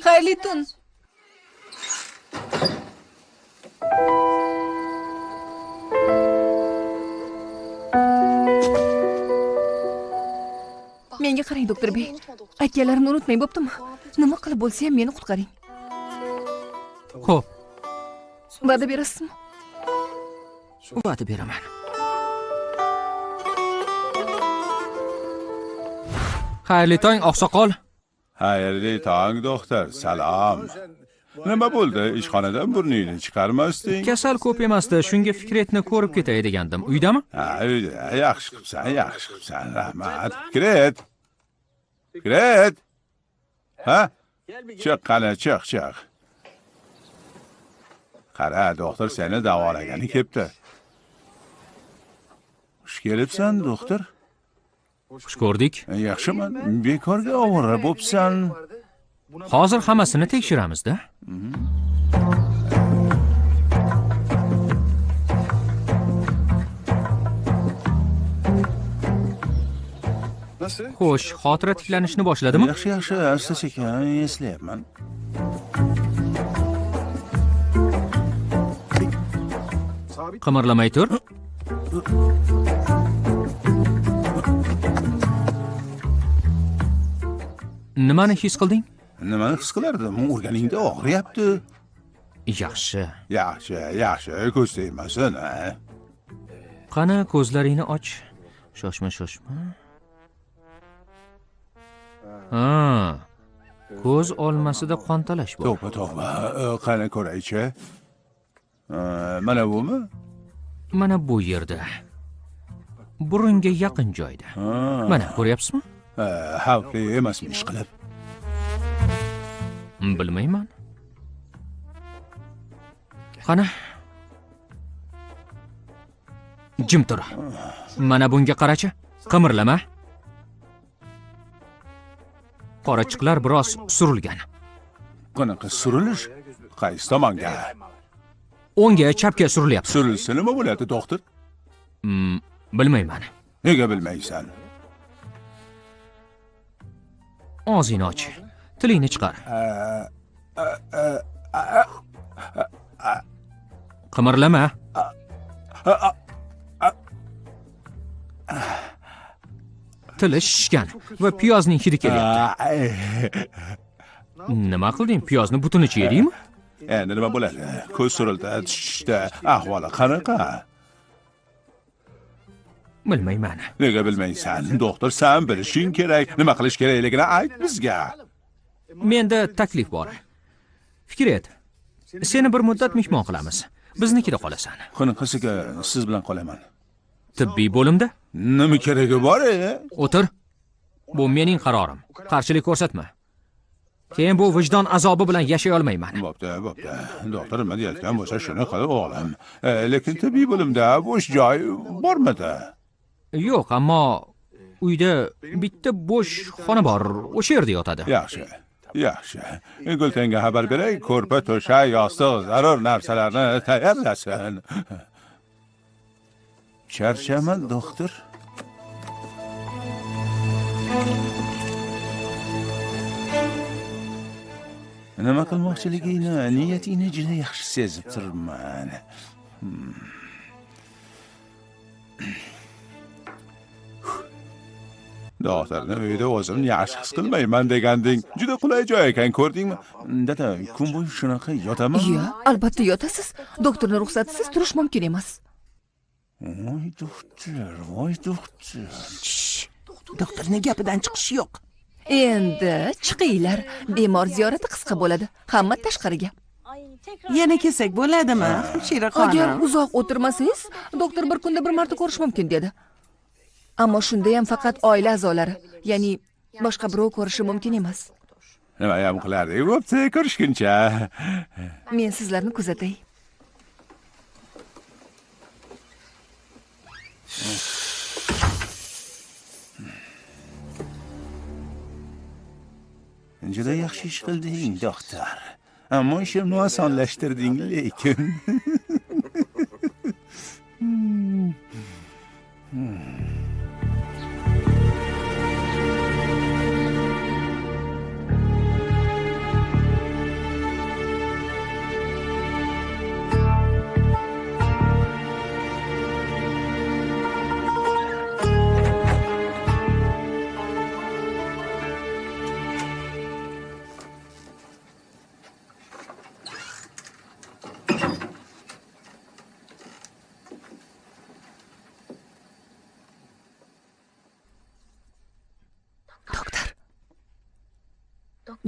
Xayrli tun. Menga qarang, doktor bey. Aytganlarimni unutmang, bo'ptimi? Nima qilib bo'lsa ham meni qutqaring. Xo'p, Va'da berasizmi? va'da beraman. Xayrli tong, oqsoqol. Xayrli tong, doktor. Salom. Nima bo'ldi? Ishxonadan burningni chiqarmasding? Kasal ko'p emasdi, shunga Fikretni ko'rib ketay degandim. Uydami? Ha, uyda. Yaxshi qilibsan, yaxshi qilibsan. Rahmat. Fikret. Fikret. Ha? Chiq, qani, chiq. Qara, doktor seni davolagani kelibdi. Xush kelibsan, doktor. Xush ko'rdik. Yaxshiman. Bekorga ovora bo'psan. Hozir hammasini tekshiramiz-da. Xo'sh, xotira tiklanishni boshladimi? Yaxshi, asta-sekin eslayapman. Qimirlamay tur. Nimani his qilding? Nimani his qilardim? O'rganingda og'riyapti. Yaxshi. Yaxshi, ko'z tegmasin. Qani, ko'zlaringni och. Shoshma. Ha. Ko'z olmasida qontalash bor. To'g'ri. Qani ko'raychi. Mana bumi? Mana bu yerda. Burunga yaqin joyda. Mana, ko'ryapsizmi? Xavfli emasmi ish qilib? Bilmayman. Qani. Jim tur. Mana bunga qarachi. Qimirlama. Qorachiqlar biroz surilgan. Qanaqa surilish? Qaysi tomonga? O'ngga, chapga surilyapti. Surilsa nima bo'ladi, doktor? Bilmayman. Nega bilmaysan? Og'zingni och. Tilingni chiqar. Qimirlama. Tili shishgan va piyozning hidi kelyapti. Nima qilding? Piyozni butunicha yedingmi? Endi nima bo'ladi? Ko'z surildi, tushishda ahvoli qanaqa? Bilmayman. Nega bilmaysan? Doktor, sen bilishing kerak. Nima qilish kerakligini ayt bizga. Menda taklif bor. Fikret, seni bir muddat mehmon qilamiz. Biznikida qolasan. Qanaqasiga siz bilan qolaman? Tibbiy bo'limda. Nima keragi bor? O'tir. Bu mening qarorim. Qarshilik ko'rsatma. Keyin bu vijdon azobi bilan yashay olmayman. Bo'pti. Doktor nima deyotgan bo'lsa shuni qilib o'g'lim. Lekin tibbiy bo'limda bo'sh joy bormidi? Yo'q, ammo uyda bitta bo'sh xona bor. O'sha yerda yotadi. Yaxshi. Gultenga xabar beray, ko'rpa, to'shak, yostiq, zarur narsalarni tayyorlasin. Charchaman, doktor. Nima qilmoqchiligingni, niyatingni juda yaxshi sezib turibman. doktorni uyda o'zim yaxshi his qilmayman deganding. Juda qulay joy ekan, ko'rdingmi? Dada, kun bo'yi shunaqa yotaman. Iya, albatta yotasiz. Doktorning ruxsatisiz turish mumkin emas. Voy doktor. Doktorning gapidan chiqish yo'q. Endi chiqinglar. Bemor ziyorati qisqa bo'ladi. Hamma tashqariga. Yana kelsak bo'ladimi, hamshira Agar xonim? uzoq o'tirmasangiz, doktor bir kunda bir marta ko'rish mumkin dedi. Ammo shunda ham faqat oila a'zolari, ya'ni boshqa birov ko'rishi mumkin emas. Nima ham qilardik? Bo'pti, ko'rishguncha. Men sizlarni kuzatay. Juda yaxshi ish qilding, doktor. Ammo ishimni osonlashtirding, lekin.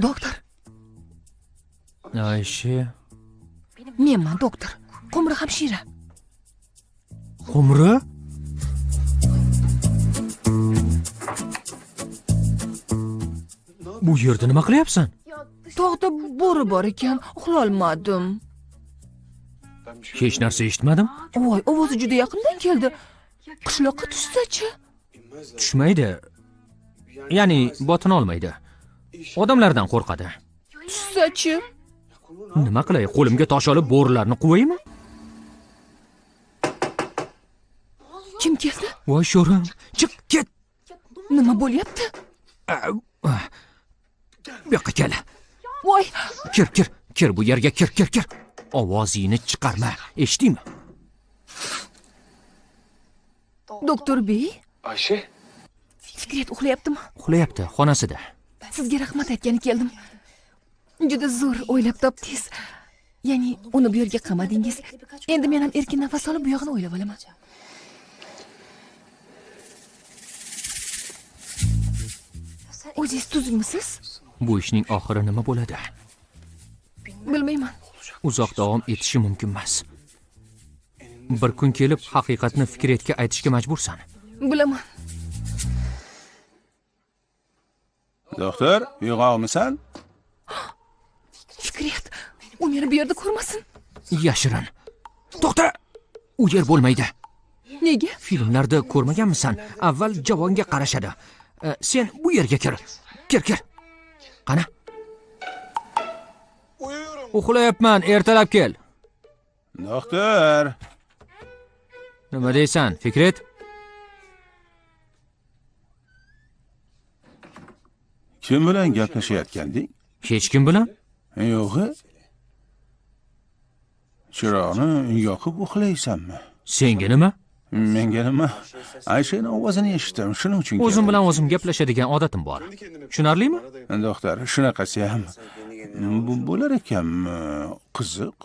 Doktor. Ayşe. Menman doktor. Qumri hamshira. Qumri? Bu yerda nima qilyapsan? Tog'da bo'ri bor ekan, uxlolmadim. Hech narsa eshitmadim. Voy, ovozi juda yaqindan keldi. Qishloqqa tushsa-chi? Tushmaydi. Ya'ni botin olmaydi. Odamlardan qo'rqadi. Tushsa-chi? Nima qilay? Qo'limga tosh olib bo'rilarni quvaymi? Kim keldi? Voy sho'rim, chiq ket. Nima bo'lyapti? Bu yoqqa kel. Voy, Kir bu yerga, kir. Ovozingni chiqarma. Eshitdingmi? doktor bey, Ayşe? Fikret uxlayaptimi? Uxlayapti, xonasida. Sizga rahmat aytgani keldim. Juda zo'r o'ylab topdingiz. Ya'ni uni bu yerga qamadingiz. Endi men ham erkin nafas olib bu yog'ini o'ylab olaman. O'zingiz tuzukmisiz? Bu ishning oxiri nima bo'ladi? Bilmayman. Uzoq davom etishi mumkin emas. Bir kun kelib haqiqatni Fikretga aytishga majbursan. Bilaman. Doktor, uyg'oqmisan? Fikret, u meni bu yerda ko'rmasin. Yashirin. To'xta! U yer bo'lmaydi. Nega? Filmlarda ko'rmaganmisan? Avval javonga qarashadi. Sen bu yerga kir. Kir. Qani? Uxlayapman, ertalab kel. Doktor. Nima deysan, Fikret? Kim bilan gaplashayotganding? Hech kim bilan? Yo'q. Chiroqni yoqib uxlaysanmi? Senga nima? Menga nima? Ayshaning ovozini eshitdim, shuning uchun. O'zim bilan o'zim gaplashadigan odatim bor. Tushunarlimi? Doktor, shunaqasi ham bo'lar ekanmi? Qiziq.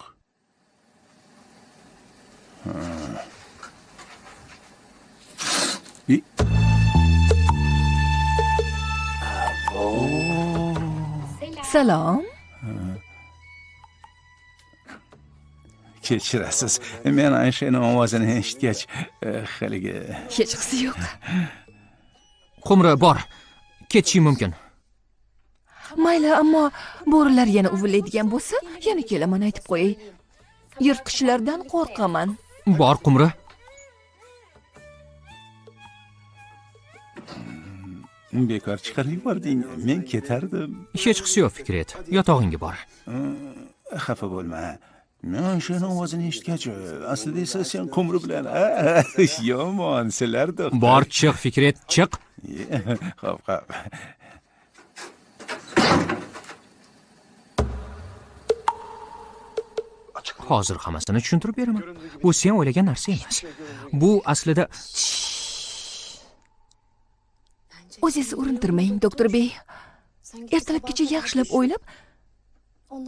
Salom. Kechirasiz. Men Ayshaning ovozini eshitgach, haligi Hech qisi yo'q. Qumri bor. Ketishim mumkin. Mayli, ammo bo'rilar yana uvillaydigan bo'lsa, yana kelaman aytib qo'yay. Yirtqichlardan qo'rqaman. Bor Qumri. bekor chiqarib yubording. Men ketardim. Hech qisi yo'q, Fikret. Yotog'ingga bor. Xafa bo'lma. Men shuni ovozini eshitgach, aslida esa sen Qumri bilan yomon sizlarda. Bor, chiq, Fikret, chiq. Xo'p. Hozir hammasini tushuntirib beraman. Bu sen o'ylagan narsa emas. Bu aslida O'zingizni urintirmang, doktor bey. Ertalabgacha yaxshilab o'ylab,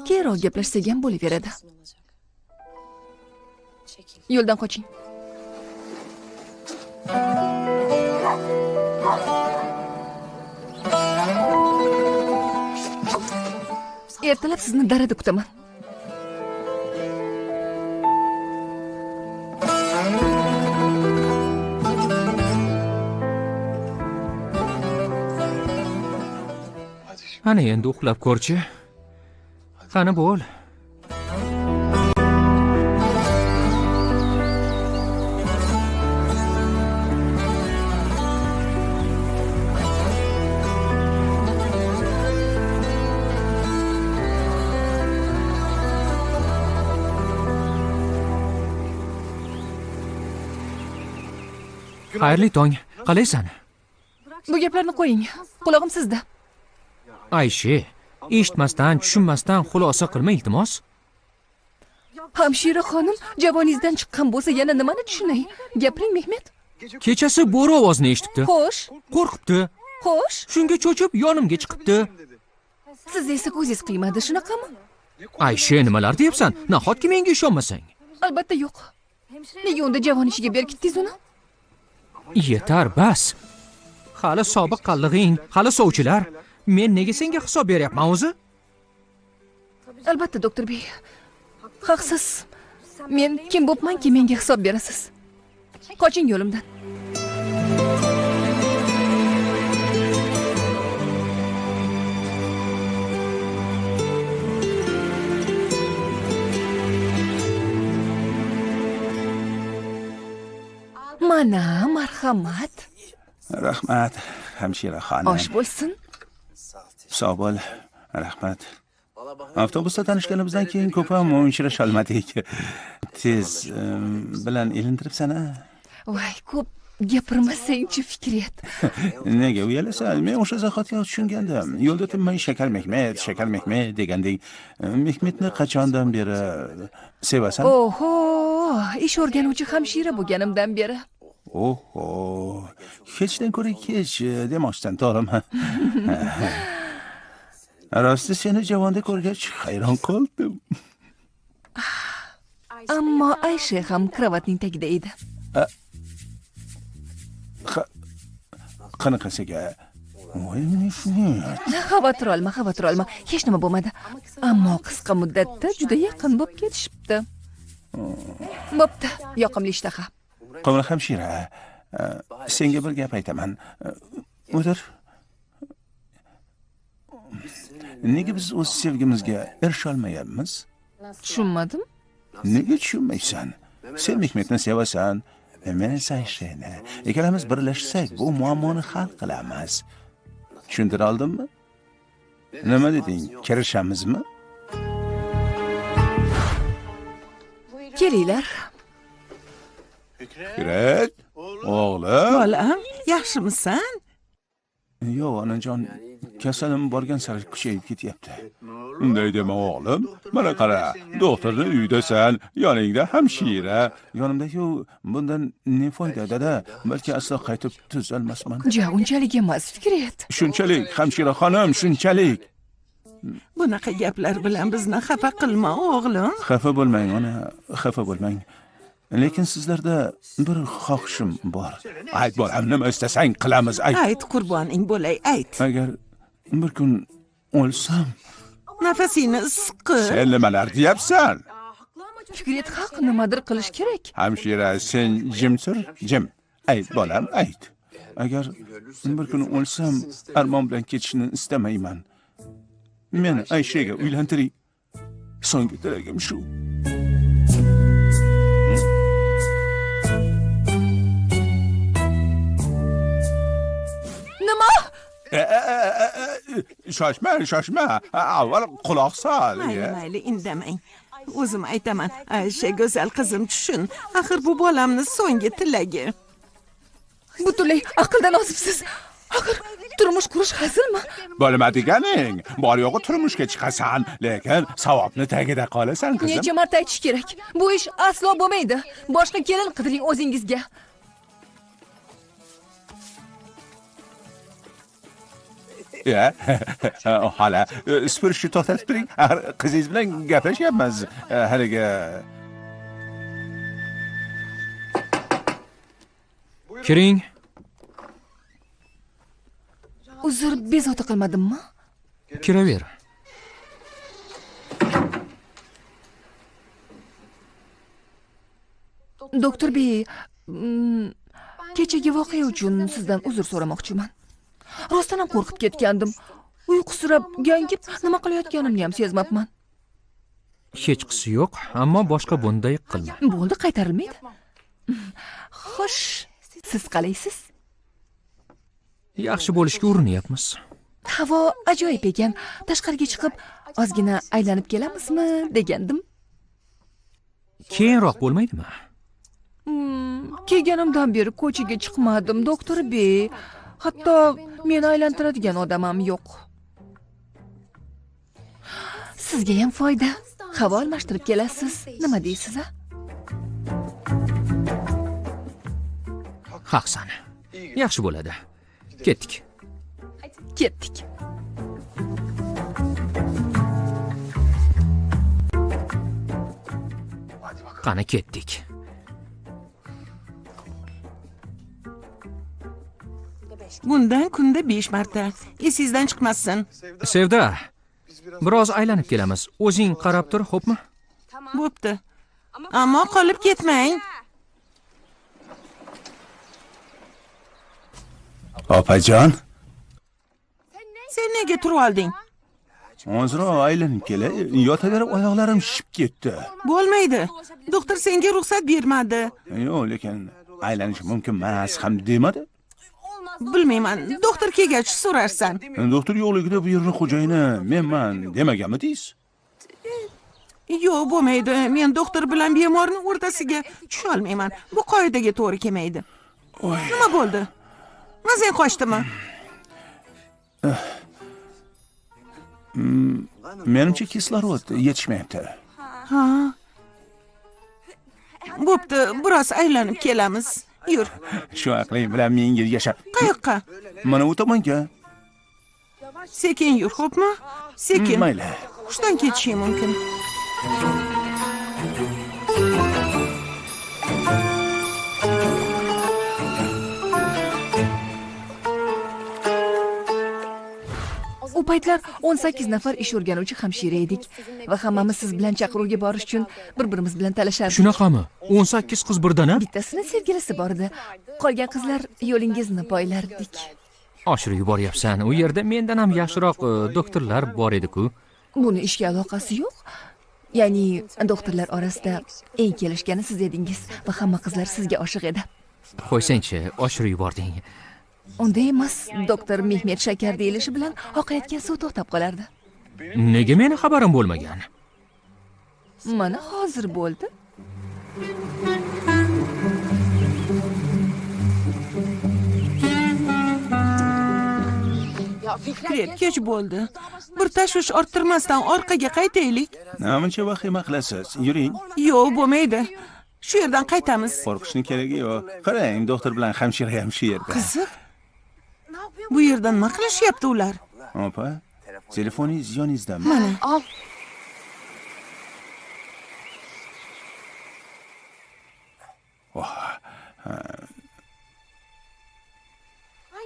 keyinroq gaplashsak ham bo'laveradi. Yo'ldan qoching. Ertalab sizni darada kutaman. Ana endi uxlab ko'rchi. Qani bo'l. Xayrli tong. Qalaysan? Bu gaplarni qo'ying. Quloqim sizda. Ayshi, eshitmasdan, tushunmasdan xulosa qilma iltimos. Hamshira xonim, javoningizdan chiqqan bo'lsa yana nimani tushunay? Gapiring, Mehmet. Kechasi bo'ri ovozni eshitibdi. Xo'sh, Qo'rqibdi. xo'sh. Shunga cho'chib yonimga chiqibdi. Siz esa ko'zingiz qiymadi, shunaqami? Ayshi, nimalar deyapsan? Nahotki menga ishonmasang? Albatta yo'q. Nega unda javon ishiga berkitdingiz uni? Yetar, bas. Hali sobiq qallig'ing, hali sovchilar. Men nega senga hisob beryapman o'zi? Albatta, doktor bey. Haqsiz. Men kim bo'pmanki menga hisob berasiz? Qoching yo'limdan. Mana, marhamat. Rahmat, hamshira xonim. Osh bo'lsin. Sog' bo'l. Rahmat. Avtobusda tanishganimizdan keyin ko'p ham uchrasholmadik. Tez bilan ilintiribsan-a? Voy, ko'p gapirmasang-chi, Fikriyat. Nega uyalasan? Men o'sha zahotga tushungandim. Yo'lda tinmay shakar mehmet degandek. Mehmetni qachondan beri sevasan? Oho, ish o'rganuvchi hamshira bo'lganimdan beri. Oho, hechdan ko'ra kech demoqchisan, to'g'rimi? Rosti seni javonda ko'rgach hayron qoldim. Ammo Aysha ham kravatning tagida edi. Qanaqasiga? Voy, Xavotir olma. Hech nima bo'lmadi. Ammo qisqa muddatda juda yaqin bo'lib ketishibdi. Bo'pti, yoqimli ishtaha. Qamar hamshira, senga bir gap aytaman. O'tir. Nega biz o'z sevgimizga erisha olmayapmiz? Tushunmadim. Nega tushunmaysan? Sen Mehmetni sevasan, men esa Ayshani. Ikkalamiz birlashsak, bu muammoni hal qilamiz. Tushuntira oldimmi? Nima deding? Kirishamizmi? Kelinglar. Fikrat, o'g'lim. Bolam, yaxshimisan? Yo'q, onajon, kasalim borgan sari kuchayib ketyapti. Unday dema o'g'lim. Mana qara, doktorning uyidasan, yoningda hamshira. Yonimda-ku, bundan ne foyda, dada? Balki aslo qaytib tuzalmasman. Ja, unchalik emas, Fikriyat. Shunchalik, hamshira xonim, shunchalik. Bunaqa gaplar bilan bizni xafa qilma, o'g'lim. Xafa bo'lmang, ona, xafa bo'lmang. Lekin sizlarda bir xohishim bor. Ayt bolam, nima istasang qilamiz, ayt. Ayt, qurboning bo'lay, ayt. Agar bir kun o'lsam, Nafasingni siqib. sen nimalar deyapsan? Fikriyat haq, nimadir qilish kerak. Hamshira, sen jimsir, jim. Ayt bolam, ayt. Agar bir kun o'lsam, armon bilan ketishni istamayman. Meni Ayshaga uylantiring. So'nggi tilagim shu. Nima? Shoshma. Avval quloq sol. Mayli, indamang. O'zim aytaman, Aysha go'zal qizim, tushun. Axir bu bolamni so'nggi tilagi. Butunlay aqldan ozibsiz. Axir turmush qurish hazilmi? Bo'lma deganing, bor yo'g'i turmushga chiqasan, lekin savobni tagida qolasan, qizim. Necha marta aytish kerak? Bu ish aslo bo'lmaydi. Boshqa kelin qidiring o'zingizga. Ya, hala supurishni to'xtatib turing. Axir qizingiz bilan gaplashyapmiz. Haligi Kiring. Uzr, bezovta qilmadimmi? Kiraver. Doktor bey, kechagi voqea uchun sizdan uzr so'ramoqchiman. Rostdan ham qo'rqib ketgandim. Uyqusirab, gangib, nima qilayotganimni ham sezmabman. Hech qisi yo'q, ammo boshqa bunday qilma. Bo'ldi, qaytarilmaydi. Xo'sh, siz qalaysiz? Yaxshi bo'lishga urinyapmiz. Havo ajoyib ekan. Tashqariga chiqib, ozgina aylanib kelamizmi degandim. Keyinroq bo'lmaydimi? Kelganimdan beri ko'chaga chiqmadim, doktor bey. Hatto meni aylantiradigan odam ham yo'q. Sizga ham foyda. Havo almashtirib kelasiz. Nima deysiz, a? Haqsan. Yaxshi bo'ladi. Ketdik. Ketdik. Qani ketdik. Bundan kunda 5 marta. Esingizdan chiqmasin. Sevda, biroz aylanib kelamiz. O'zing qarab tur, xo'pmi? Bo'pti. Ammo qolib ketmang. opajon, Sen nega turib olding? ozroq aylanib kelay. Yotaverib oyoqlarim shishib ketdi. Bo'lmaydi. Doktor senga ruxsat bermadi. Yo'q, lekin aylanish mumkin emas ham demadi. Bilmayman. Doktor kelgach so'rarsan. Doktor yo'qligida bu yerning xo'jayini menman demaganmidingiz? Yo'q, bo'lmaydi. Men doktor bilan bemorni o'rtasiga tusha olmayman. Bu qoidaga to'g'ri kelmaydi. Nima bo'ldi? Mazang qochdimi? Menimcha kislorod yetishmayapti. Ha. Bo'pti, biroz aylanib kelamiz. Yur. Shu aqling bilan menga yashab. Qayoqqa? Mana u tomonga. Sekin yur, xo'pmi? Sekin. Mayli. Hushdan ketishing mumkin. U paytlar 18 nafar ish o'rganuvchi hamshira edik va hammamiz siz bilan chaqiruvga borish uchun bir-birimiz bilan talashardik. Shunaqami? 18 qiz birdan-a? Bittasini sevgilisi bor edi. Qolgan qizlar yo'lingizni poylardik. Oshirib yuboryapsan. U yerda mendan ham yaxshiroq doktorlar bor edi-ku. Buni ishga aloqasi yo'q. Ya'ni doktorlar orasida eng kelishgani siz edingiz va hamma qizlar sizga oshiq edi. Qo'ysangchi, oshirib yubording. Unday emas, doktor Mehmet Shakar deyilishi bilan oqayotgan suv to'xtab qolardi. Nega meni xabarim bo'lmagan? Mana hozir bo'ldi. Fikret, kech bo'ldi. Bir tashvish orttirmasdan orqaga qaytaylik. Namuncha vahima qilasiz? Yuring. Yo'q, bo'lmaydi. Shu yerdan qaytamiz. Qo'rqishning keragi yo'q. Qarang, doktor bilan hamshira ham shu yerda. Qiziq. Bu yerdan nima qilishyapti ular? Opa, telefoningiz yoningizdami? Mana.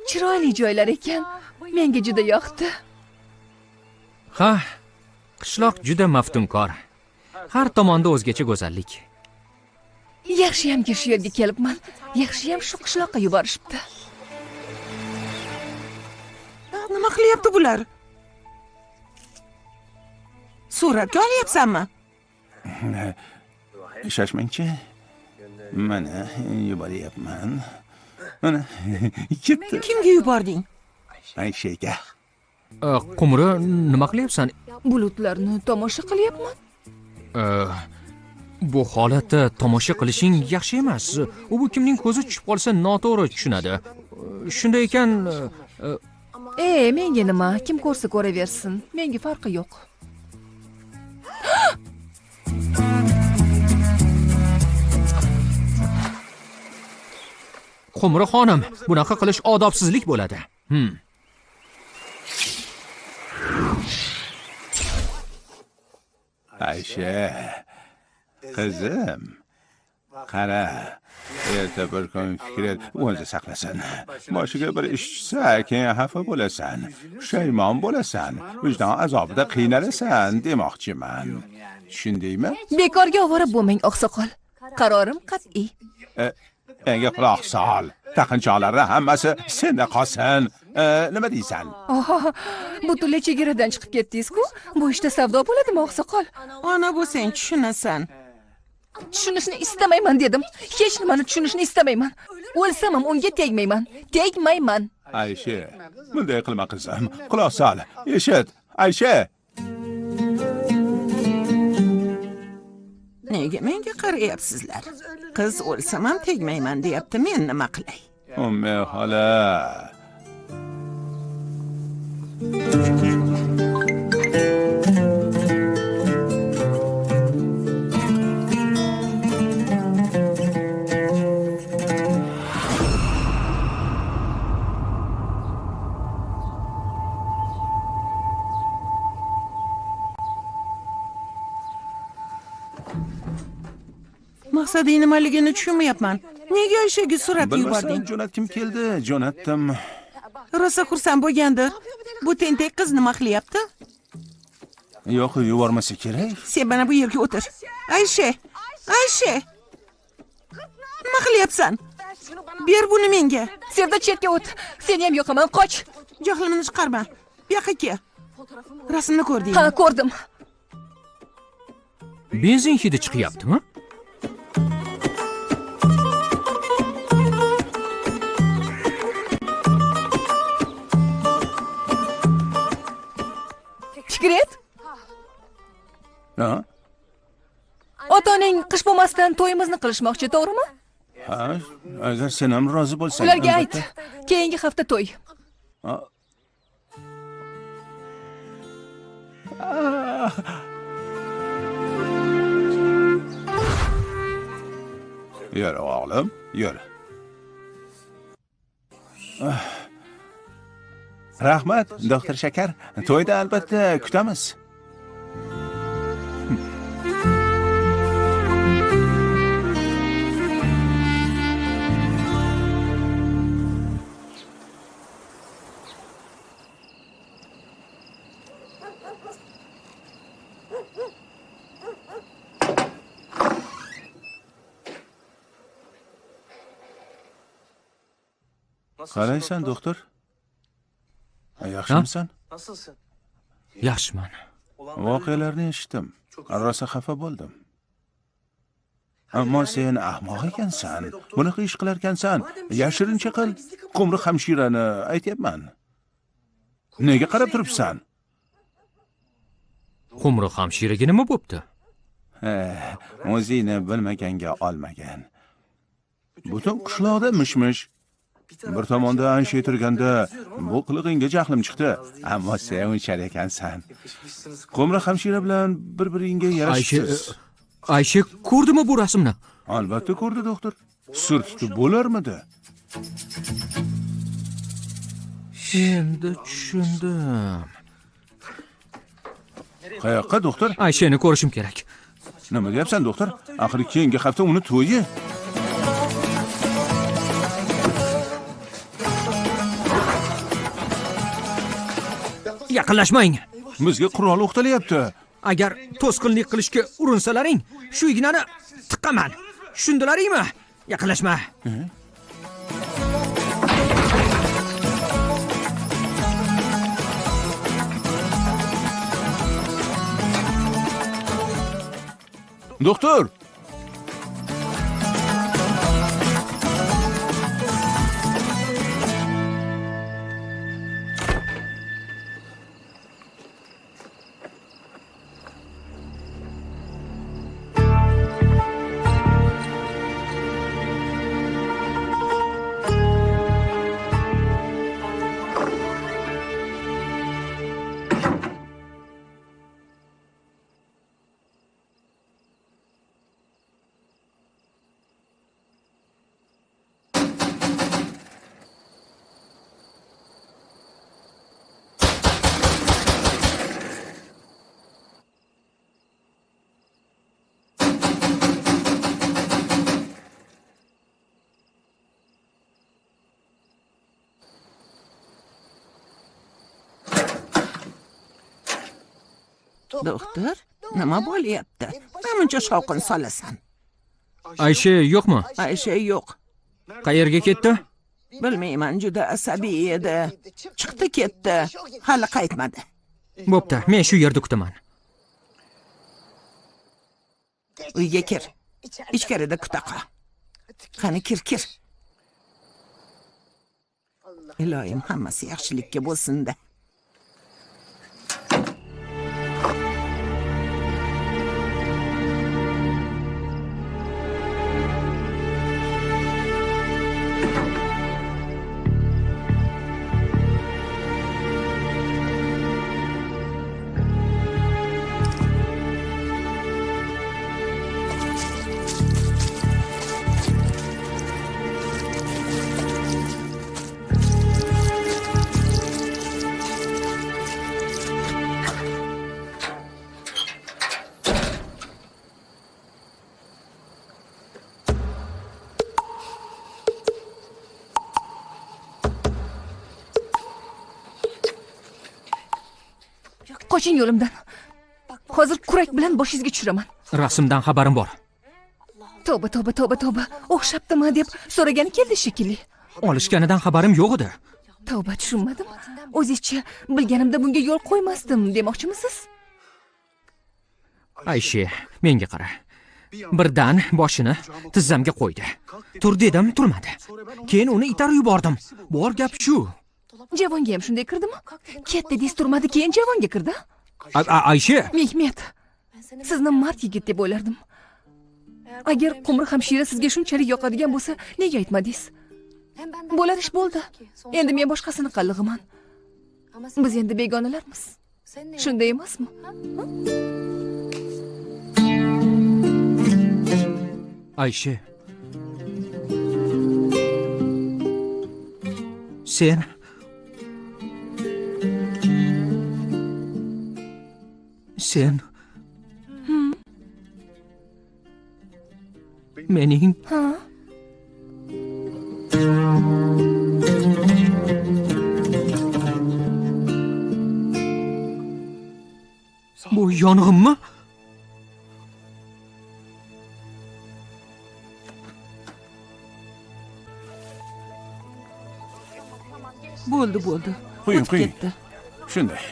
Chiroyli joylar ekan. Menga juda yoqdi. Ha, qishloq juda maftunkor. Har tomonda o'zgacha go'zallik. Yaxshiyamki shu yerga kelibman. Yaxshiyam shu qishloqqa yuborishibdi. Nima qilyapti bular? Suratga olyapsanmi? Shoshmangchi. Mana yuboryapman. Mana ketdi. Kimga yubording? Ayshaga. Qumri, nima qilyapsan? Bulutlarni tomosha qilyapman. Bu holatda tomosha qilishing yaxshi emas. U bu kimning ko'zi tushib qolsa noto'g'ri tushunadi. Shunday ekan, Menga nima? Kim ko'rsa ko'raversin. Menga farqi yo'q. Qumri xonim, bunaqa qilish odobsizlik bo'ladi. Aysha, qizim, qara, erta bir kun fikret o'zi saqlasin. Boshiga bir ish tushsa, keyin xafa bo'lasan, pushaymon bo'lasan, vijdon azobida qiynalasan demoqchiman. Tushundingmi? Bekorga ovora bo'lmang, oqsoqol. Qarorim qat'iy. Menga quloq sol. Taqinchoqlarni hammasi senda qolsin. Nima deysan? Oho, butunlay chegaradan chiqib ketdingiz-ku. Bu ishda savdo bo'ladimi, oqsoqol? Ona bo'lsang tushunasan. Tushunishni istamayman dedim. Hech nimani tushunishni istamayman. O'lsam ham unga tegmayman. Tegmayman. Aysha, bunday qilma qizim. Quloq sol. Eshit, Aysha. Nega menga qarayapsizlar? Qiz o'lsam ham tegmayman deyapti, men nima qilay? Ummi xola. Maqsading nimaligini tushunmayapman. Nega Ayshaga surat yubording? Jo'natkim keldi, jo'natdim. Rosa xursand bo'lgandir. Bu tentak qiz nima qilyapti? Yo'q, yubormasa kerak. Sen mana bu yerga o'tir. Aysha, Aysha. Nima qilyapsan? Ber buni menga. Sevda chetga o't. Seni ham yo'qaman, qoch. Jahlimni chiqarma. Bu yoqqa kel. Rasmni ko'rdingmi? Ha, ko'rdim. Benzin hidi chiqyaptimi? Fikret, Ha? ota-onang qish bo'lmasdan to'yimizni qilishmoqchi, to'g'rimi? Ha, agar sen ham rozi bo'lsang. Ularga ayt. albatta. Keyingi hafta to'y. Yur o'g'lim, yur. Rahmat, doktor Shakar. To'yda albatta kutamiz. Qalaysan, doktor? Yaxshimisan? Yaxshiman. Voqealarni eshitdim. Rosa xafa bo'ldim. Ammo sen ahmoq ekansan. Bunaqa ish qilar ekansan. Yashirincha qil. Qumri hamshirani aytyapman. Nega qarab turibsan? Qumri hamshiraga nima bo'pti? O'zingni bilmaganga olmagan. Butun qishloqda mishmish. Bir tomonda Aysha turganda bu qilig'ingga jahlim chiqdi. Ammo sen unchar ekansan. Qumri hamshira bilan bir-biringga yarashibsiz. Aysha ko'rdimi bu rasmni? Albatta ko'rdi, doktor. Sir tutib bo'larmidi? Endi tushundim. Qayoqqa, doktor? Ayshani ko'rishim kerak. Nima deyapsan, doktor? Axir keyingi hafta uni to'yi. Yaqinlashmang. Bizga qurol o'qtalyapti. Agar to'sqinlik qilishga urinsalaring, shu ignani tiqaman. Tushundilaringmi? Yaqinlashma. Doktor! Doktor, nima bo'lyapti? Namuncha shovqin solasan? Aysha yo'qmi? Aysha yo'q. Qayerga ketdi? Bilmayman, juda asabiy edi. Chiqdi ketdi. Hali qaytmadi. Bo'pti, men shu yerda kutaman. Uyga kir. Ichkarida kuta qol. Qani kir. Iloyim hammasi yaxshilikka bo'lsin-da. Qoching yo'limdan. Hozir kurak bilan boshingizga tushiraman. Rasmdan xabarim bor. Tavba. O'xshabdimi deb so'ragani keldi shekilli. Olishganidan xabarim yo'q edi. Tavba, tushunmadim. O'zingizcha bilganimda bunga yo'l qo'ymasdim demoqchimisiz? Aysha, menga qara. Birdan boshini tizzamga qo'ydi. Tur dedim, turmadi. Keyin uni itarib yubordim. Bor gap shu. Javonga ham shunday kirdimi? Ketdi dez turmadi, keyin javonga kirdi. Aysha, Mehmet, sizni mard yigit deb o'ylardim. Agar Qumri hamshira sizga shunchalik yoqadigan bo'lsa, nega aytmadingiz? Bo'lar ish bo'ldi. Endi men boshqasini qallig'iman. Biz endi begonalarmiz. Shunday emasmi? Aysha. Sen mening bu yong'inmi? Bo'ldi. Qo'ying. Ketdi. Shunday.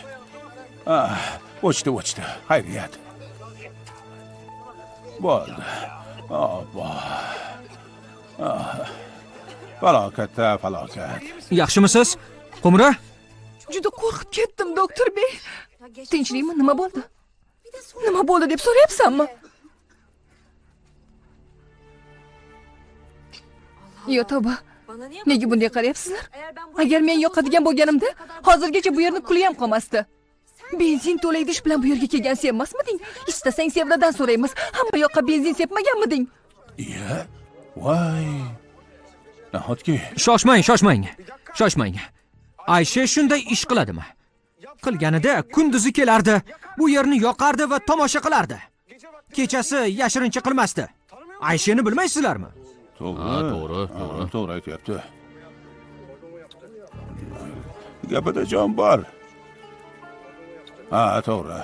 O'chdi. Xayriyat. Bo'ldi. Falokat. Yaxshimisiz? Qumri? Juda qo'rqib ketdim, doktor bey. Tinchlikmi? Nima bo'ldi? Nima bo'ldi deb so'rayapsanmi? Yo, tavba. Nega bunday qarayapsizlar? Agar men yoqadigan bo'lganimda, hozirgacha bu yerni kuli ham qolmasdi. Benzin to'laydish bilan bu yerga kelgan sen emasmiding? Istasang Sevradan so'raymiz. Hamma yoqqa benzin sepmaganmiding? Iya. Voy. Nahotki Shoshmang. Aysha shunday ish qiladimi? Qilganida kunduzi kelardi, bu yerni yoqardi va tomosha qilardi. Kechasi yashirincha qilmasdi. Ayshani bilmaysizlarmi? To'g'ri aytyapti. Gapida jon bor. To'g'ri.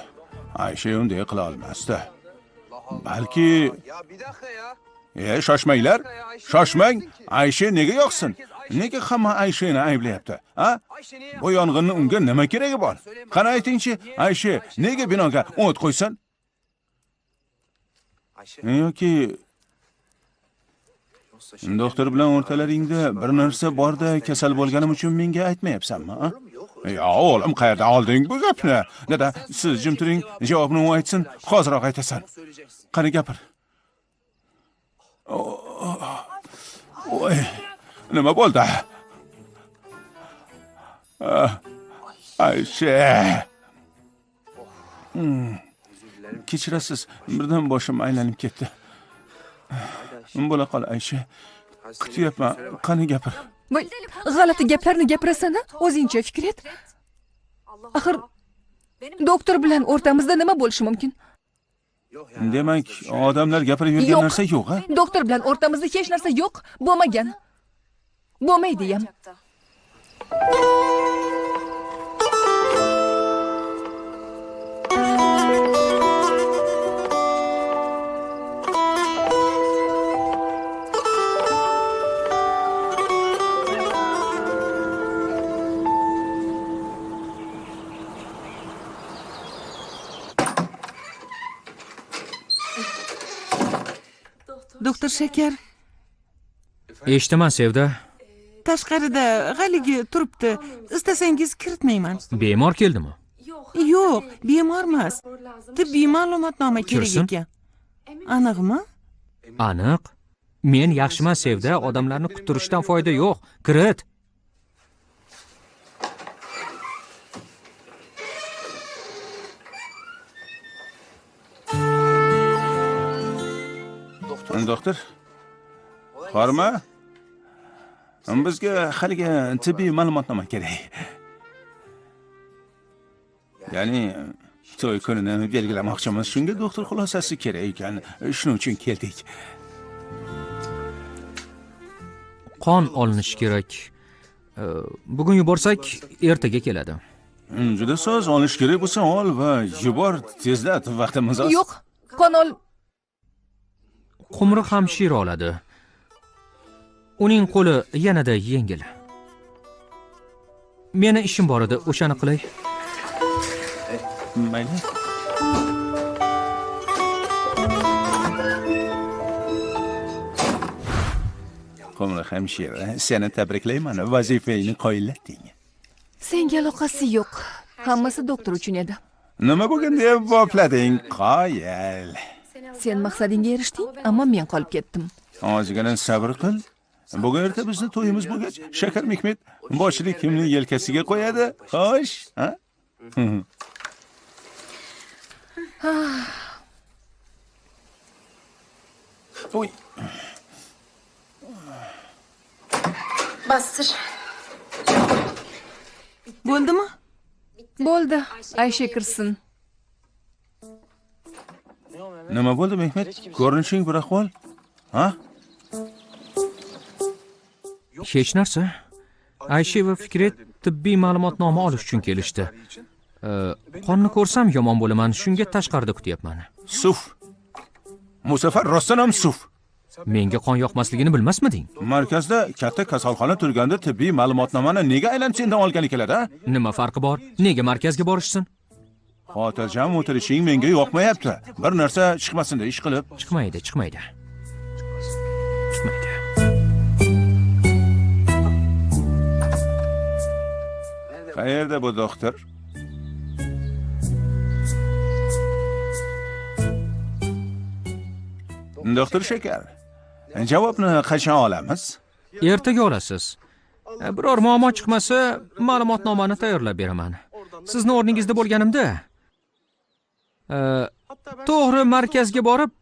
Aysha unday qila olmasdi. Balki shoshmang. Aysha nega yoqsin? Nega hamma Ayshani ayblayapti? Bu yong'inni unga nima keragi bor? Qani aytingchi, Aysha nega binoga o't qo'ysin? Yoki doktor bilan o'rtalaringda bir narsa borda kasal bo'lganim uchun menga aytmayapsanmi? Ya o'g'lim, qayerda olding bu gapni? Dada, siz jim turing, javobni u aytsin, hozirroq aytasan. Qani gapir. Voy, nima bo'ldi? Aysha. Kechirasiz, birdan boshim aylanib ketdi. Bo'la qol Aysha. Kutyapman, qani gapir. Voy, g'alati gaplarni gapirasana, o'zingcha fikr et. Axir doktor bilan o'rtamizda nima bo'lishi mumkin? Demak, odamlar gapirib yurgan narsa yo'q, ha? Doktor bilan o'rtamizda hech narsa yo'q, bo'lmagan. Bo'lmaydi ham. doktor Shakar, Eshitaman, Sevda. tashqarida g'aligi turibdi. Istasangiz kiritmayman. Bemor keldimi? Yo'q, bemor emas. Tibbiy ma'lumotnoma kerak Kirsin. ekan. Aniqmi? Aniq. Men yaxshiman, Sevda. Odamlarni kuttirishdan foyda yo'q. Kirit. Doktor. Qorma? Bizga haligi tibbiy ma'lumotnoma kerak. Ya'ni to'y kunini belgilamoqchimiz. Shunga doktor xulosasi kerak ekan. Shuning uchun keldik. Qon olinishi kerak. Bugun yuborsak, ertaga keladi. Juda soz olish kerak bo'lsa ol va yubor, tezlat, vaqtimiz oz. Yo'q, qon ol. Qumri hamshira oladi. Uning qo'li yanada yengil. Meni ishim bor edi, o'shani qilay. Mayli. Qumri hamshira, seni tabriklayman. Vazifangni qoyillatding. Senga aloqasi yo'q. Hammasi doktor uchun edi. Nima bo'lgan deb boplading, qoyil. Sen maqsadingga erishding, ammo men qolib ketdim. Ozgina sabr qil. Bugun erta bizni to'yimiz bo'lgach, Shakar Mehmet boshlik kimni yelkasiga qo'yadi. Xo'sh, ha? Oy. Bastır. Bo'ldimi? Bo'ldi, Aysha kirsin. Nima bo'ldi, Mehmet? Ko'rinishing bir ahvol? Ha? Hech narsa. Aysha va Fikret tibbiy ma'lumotnoma olish uchun kelishdi. Qonni ko'rsam yomon bo'laman, shunga tashqarida kutyapman. Suf. Bu safar rostdan ham suf. Menga qon yoqmasligini bilmasmiding? Markazda katta kasalxona turganda tibbiy ma'lumotnomani nega aylanib sendan olgani keladi, ha? Nima farqi bor? Nega markazga borishsin? Xotirjam o'tirishing menga yoqmayapti. Bir narsa chiqmasin-da ish qilib. Chiqmaydi. Chiqmaydi. Qayerda bu doktor? Doktor Shakar, javobni qachon olamiz? Ertaga olasiz. Biror muammo chiqmasa, ma'lumotnomani tayyorlab beraman. Sizni o'rningizda bo'lganimda, to'g'ri markazga borib,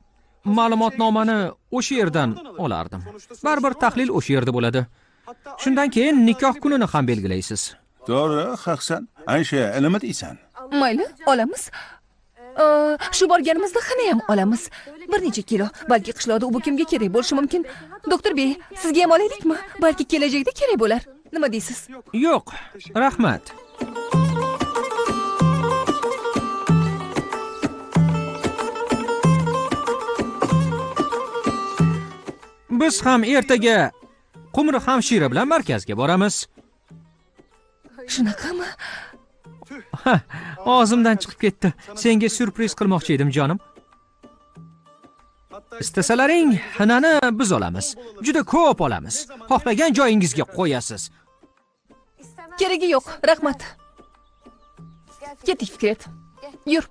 ma'lumotnomani o'sha yerdan olardim. Baribir tahlil o'sha yerda bo'ladi. Shundan keyin nikoh kunini ham belgilaysiz. To'g'ri, haqsan. Aysha, nima deysan? Mayli, olamiz. Shu borganimizda xana ham olamiz. Bir necha kilo, balki qishloqda u kimga kerak bo'lishi mumkin. Doktor bey, sizga ham olaylikmi? Balki kelajakda kerak bo'lar. Nima deysiz? Yo'q, rahmat. Biz ham ertaga Qumri hamshira bilan markazga boramiz. Shunaqami? Og'zimdan chiqib ketdi. Senga syurpriz qilmoqchi edim, jonim. Istasalaring, xinani biz olamiz. Juda ko'p olamiz. Xohlagan joyingizga qo'yasiz. Keragi yo'q, rahmat. Keting, Fikret. Yur.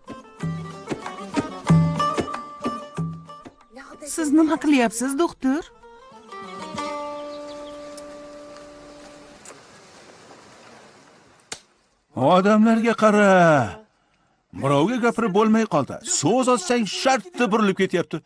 Siz nima qilyapsiz, doktor? Odamlarga qara. Birovga gapirib bo'lmay qoldi. So'z ochsang shartta burilib ketyapti.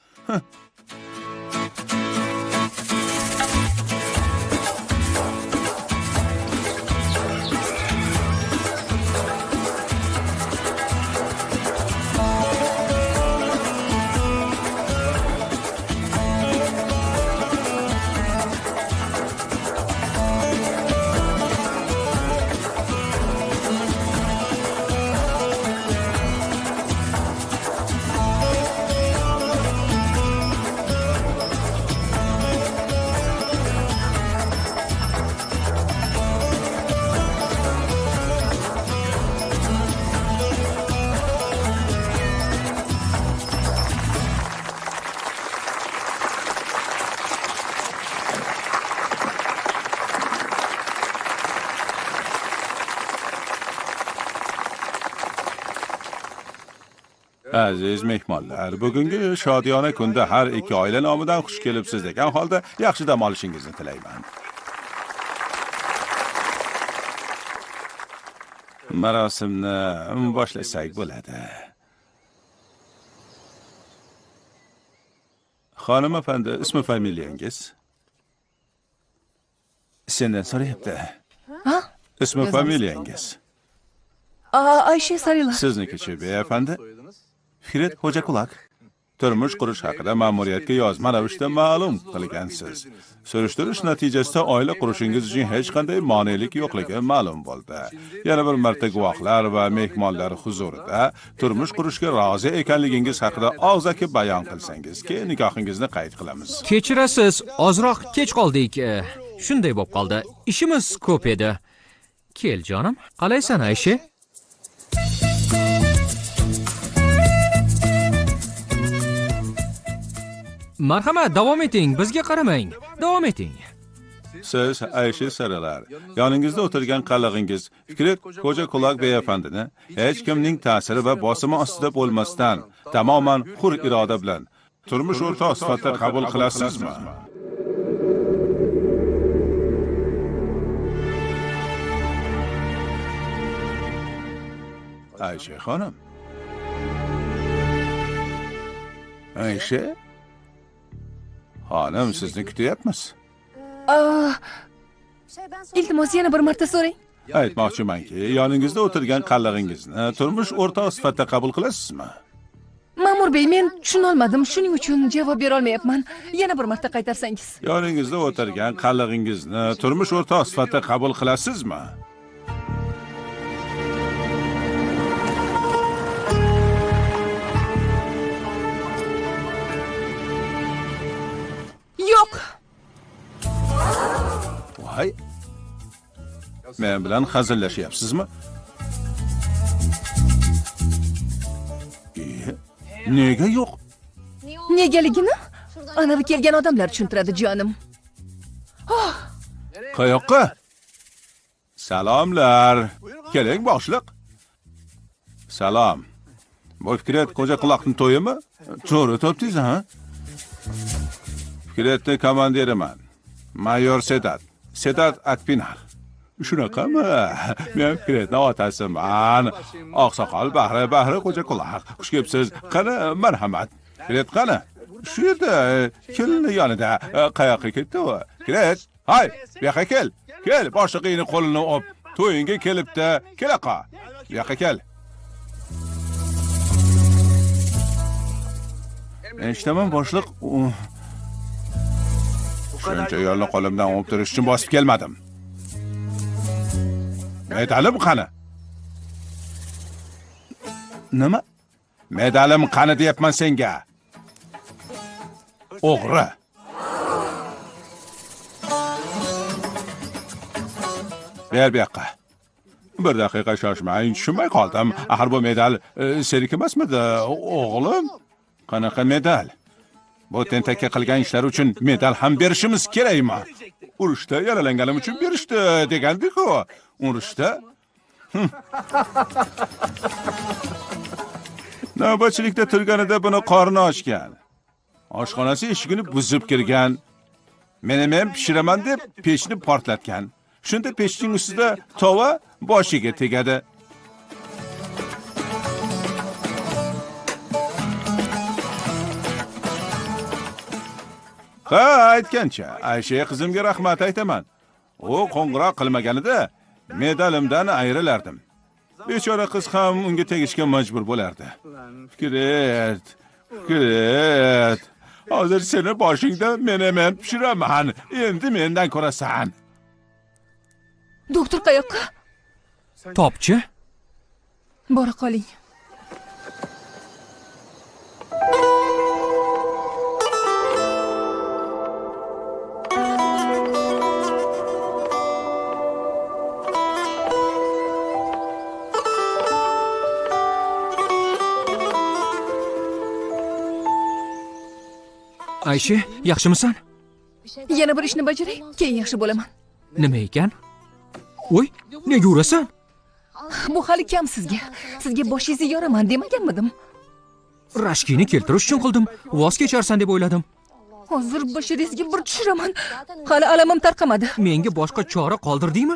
Aziz mehmonlar, bugungi shodiyona kunda har ikki oila nomidan xush kelibsiz degan holda yaxshi dam olishingizni tilayman. Marosimni boshlasak bo'ladi. Xonim efendi, ismi familiyangiz? Sendan so'rayapti. Ha? Ismi familiyangiz? Aysha Sarila. Sizniki-chi, beyefendi? Fikret Xo'jaquloq. Turmush qurish haqida ma'muriyatga yozma ravishda ma'lum qilgansiz. Surishtirish natijasida oila qurishingiz uchun hech qanday monelik yo'qligi ma'lum bo'ldi. Yana bir marta guvohlar va mehmonlar huzurida turmush qurishga rozi ekanligingiz haqida og'zaki bayon qilsangiz, keyin nikohingizni qayd qilamiz. Kechirasiz, ozroq kech qoldik. Shunday bo'lib qoldi. Ishimiz ko'p edi. Kel jonim, qalaysan Aysha? Marhamat, davom eting, bizga qaramang. Davom eting. Siz Aysha Saralar, yoningizda o'tirgan qallig'ingiz Fikret Xo'jaquloq beyafandini hech kimning ta'siri va bosimi ostida bo'lmasdan, tamoman hur iroda bilan turmush o'rtoq sifatida qabul qilasizmi? Aysha xonim. Aysha? Xonim, sizni kutyapmiz. Iltimos yana bir marta so'rang. Aytmoqchimanki, yoningizda o'tirgan qallig'ingizni turmush o'rtoq sifatida qabul qilasizmi? Ma'mur bey, men tushuna olmadim, shuning uchun javob bera olmayapman. Yana bir marta qaytarsangiz. Yoningizda o'tirgan qallig'ingizni turmush o'rtoq sifatida qabul qilasizmi? Yo'q. Voy. Men bilan hazillashyapsizmi? Nega yo'q? Negaligini anavi kelgan odamlar tushuntiradi jonim. Qayoqqa? Salomlar. Keling boshliq. Salom. Bu Fikret Xo'jaquloqning to'yimi? To'g'ri topdingiz, ha? Fikretning komandiriman. Mayor Sedat Akpinar. Shunaqami? Men Fikretning otasiman. Oqsoqol Bahri Xo'jaquloq. Xush kelibsiz. Qani, marhamat. Fikret qani? Shu yerda, kelini yonida. Qayoqqa ketdi u? Fikret, hay, bu yoqqa kel. Kel, boshlig'ining qo'lini o'p. To'yinga kelibdi. Kelaqa. Bu yoqqa kel. Eshitaman boshliq. Shuncha yo'lni qo'limdan olib turish uchun bosib kelmadim. Medalim qani? Nima? Medalim qani deyapman senga. O'g'ri. Ber bu yoqqa. Bir daqiqa shoshmang, tushunmay qoldim. Axir bu medal seniki emasmidi, o'g'lim? Qanaqa medal? Bu tentakka qilgan ishlar uchun medal ham berishimiz kerakmi? Urushda yaralanganim uchun berishdi degandik-ku. Urushda? Navbatchilikda turganida buni qorni ochgan. Oshxonasi eshigini buzib kirgan. Men pishiraman deb pechni portlatgan. Shunda pechning ustida tova boshiga tegadi. Ha, aytgancha, Aysha qizimga rahmat aytaman. U qo'ng'iroq qilmaganida medalimdan ayrilardim. Bechora qiz ham unga tegishga majbur bo'lardi. Fikret. Hozir seni boshingda men pishiraman. Endi mendan ko'rasan. Doktor qayoqqa? Topchi? Bora qoling. Aysha, yaxshimisan? Yana bir ishni bajaray, keyin yaxshi bo'laman. Nima ekan? Voy, nega urasan? Bu hali kam sizga. Sizga boshingizni yoraman demaganmidim? rashkini keltirish uchun qildim. Voz kecharsan deb o'yladim. Hozir bashiringizga bir tushiraman. Hali alamim tarqamadi. Menga boshqa chora qoldirdingmi?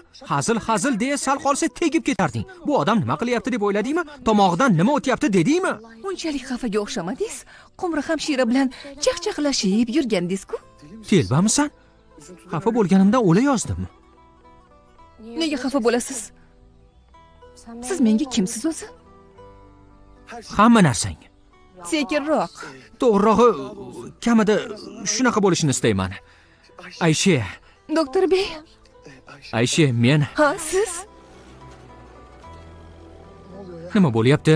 Hazil deya sal qolsa tegib ketarding. Bu odam nima qilyapti deb o'yladingmi? Tomog'idan nima o'tyapti dedingmi? Unchalik xafaga o'xshamadingiz. Qumri hamshira bilan chaqchaqlashib yurgandingiz-ku. Telbamisan? Xafa bo'lganimdan o'la yozdim. Nega xafa bo'lasiz? Siz menga kimsiz o'zi? Hamma narsang. Sekinroq. To'g'rirog'i, kamida shunaqa bo'lishini istayman. Aysha, Doktor bey. Aysha, men Ha, siz? nima bo'lyapti?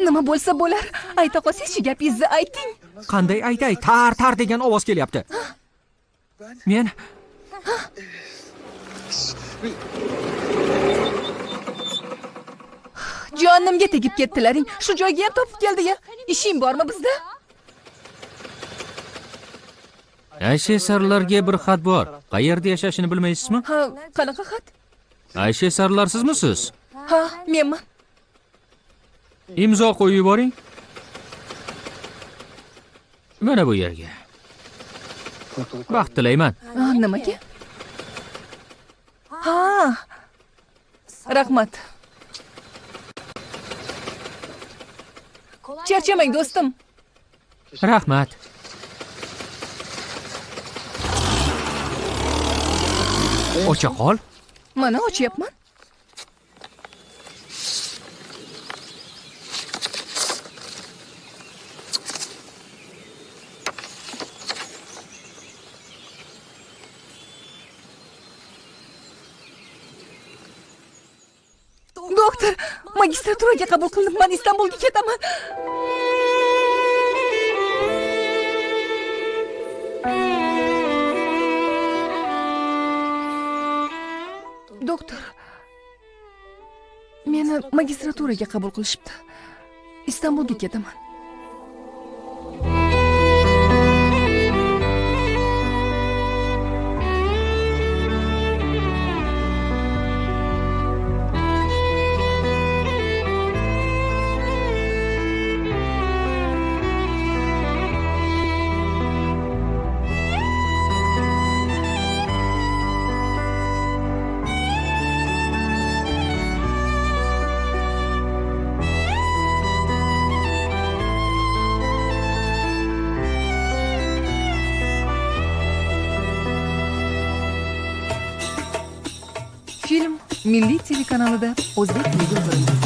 Nima bo'lsa bo'lar. Ayta qolsangiz, gapingizni ayting. Qanday aytay? Tar degan ovoz kelyapti. Men Jonimga tegib ketdilaring. Shu joyga ham topib keldi-ya. Ishing bormi bizda? Aysha sarlarga bir xat bor. Qayerda yashashini bilmaysizmi? Ha, qanaqa xat? Aysha sarlarsizmisiz? Ha, menman. Imzo qo'yib yuboring. Mana bu yerga. Baxt tilayman. Ha, nimaga? Ha. Rahmat. Charchamang do'stim. Rahmat. Ocha qol. Mana ochyapman. Doktor, magistraturaga qabul qilinibman. Istanbulga ketaman. Doktor, meni magistraturaga qabul qilishibdi. Istanbulga ketaman. Film Milliy telekanalida o'zbek tiliga o'girildi.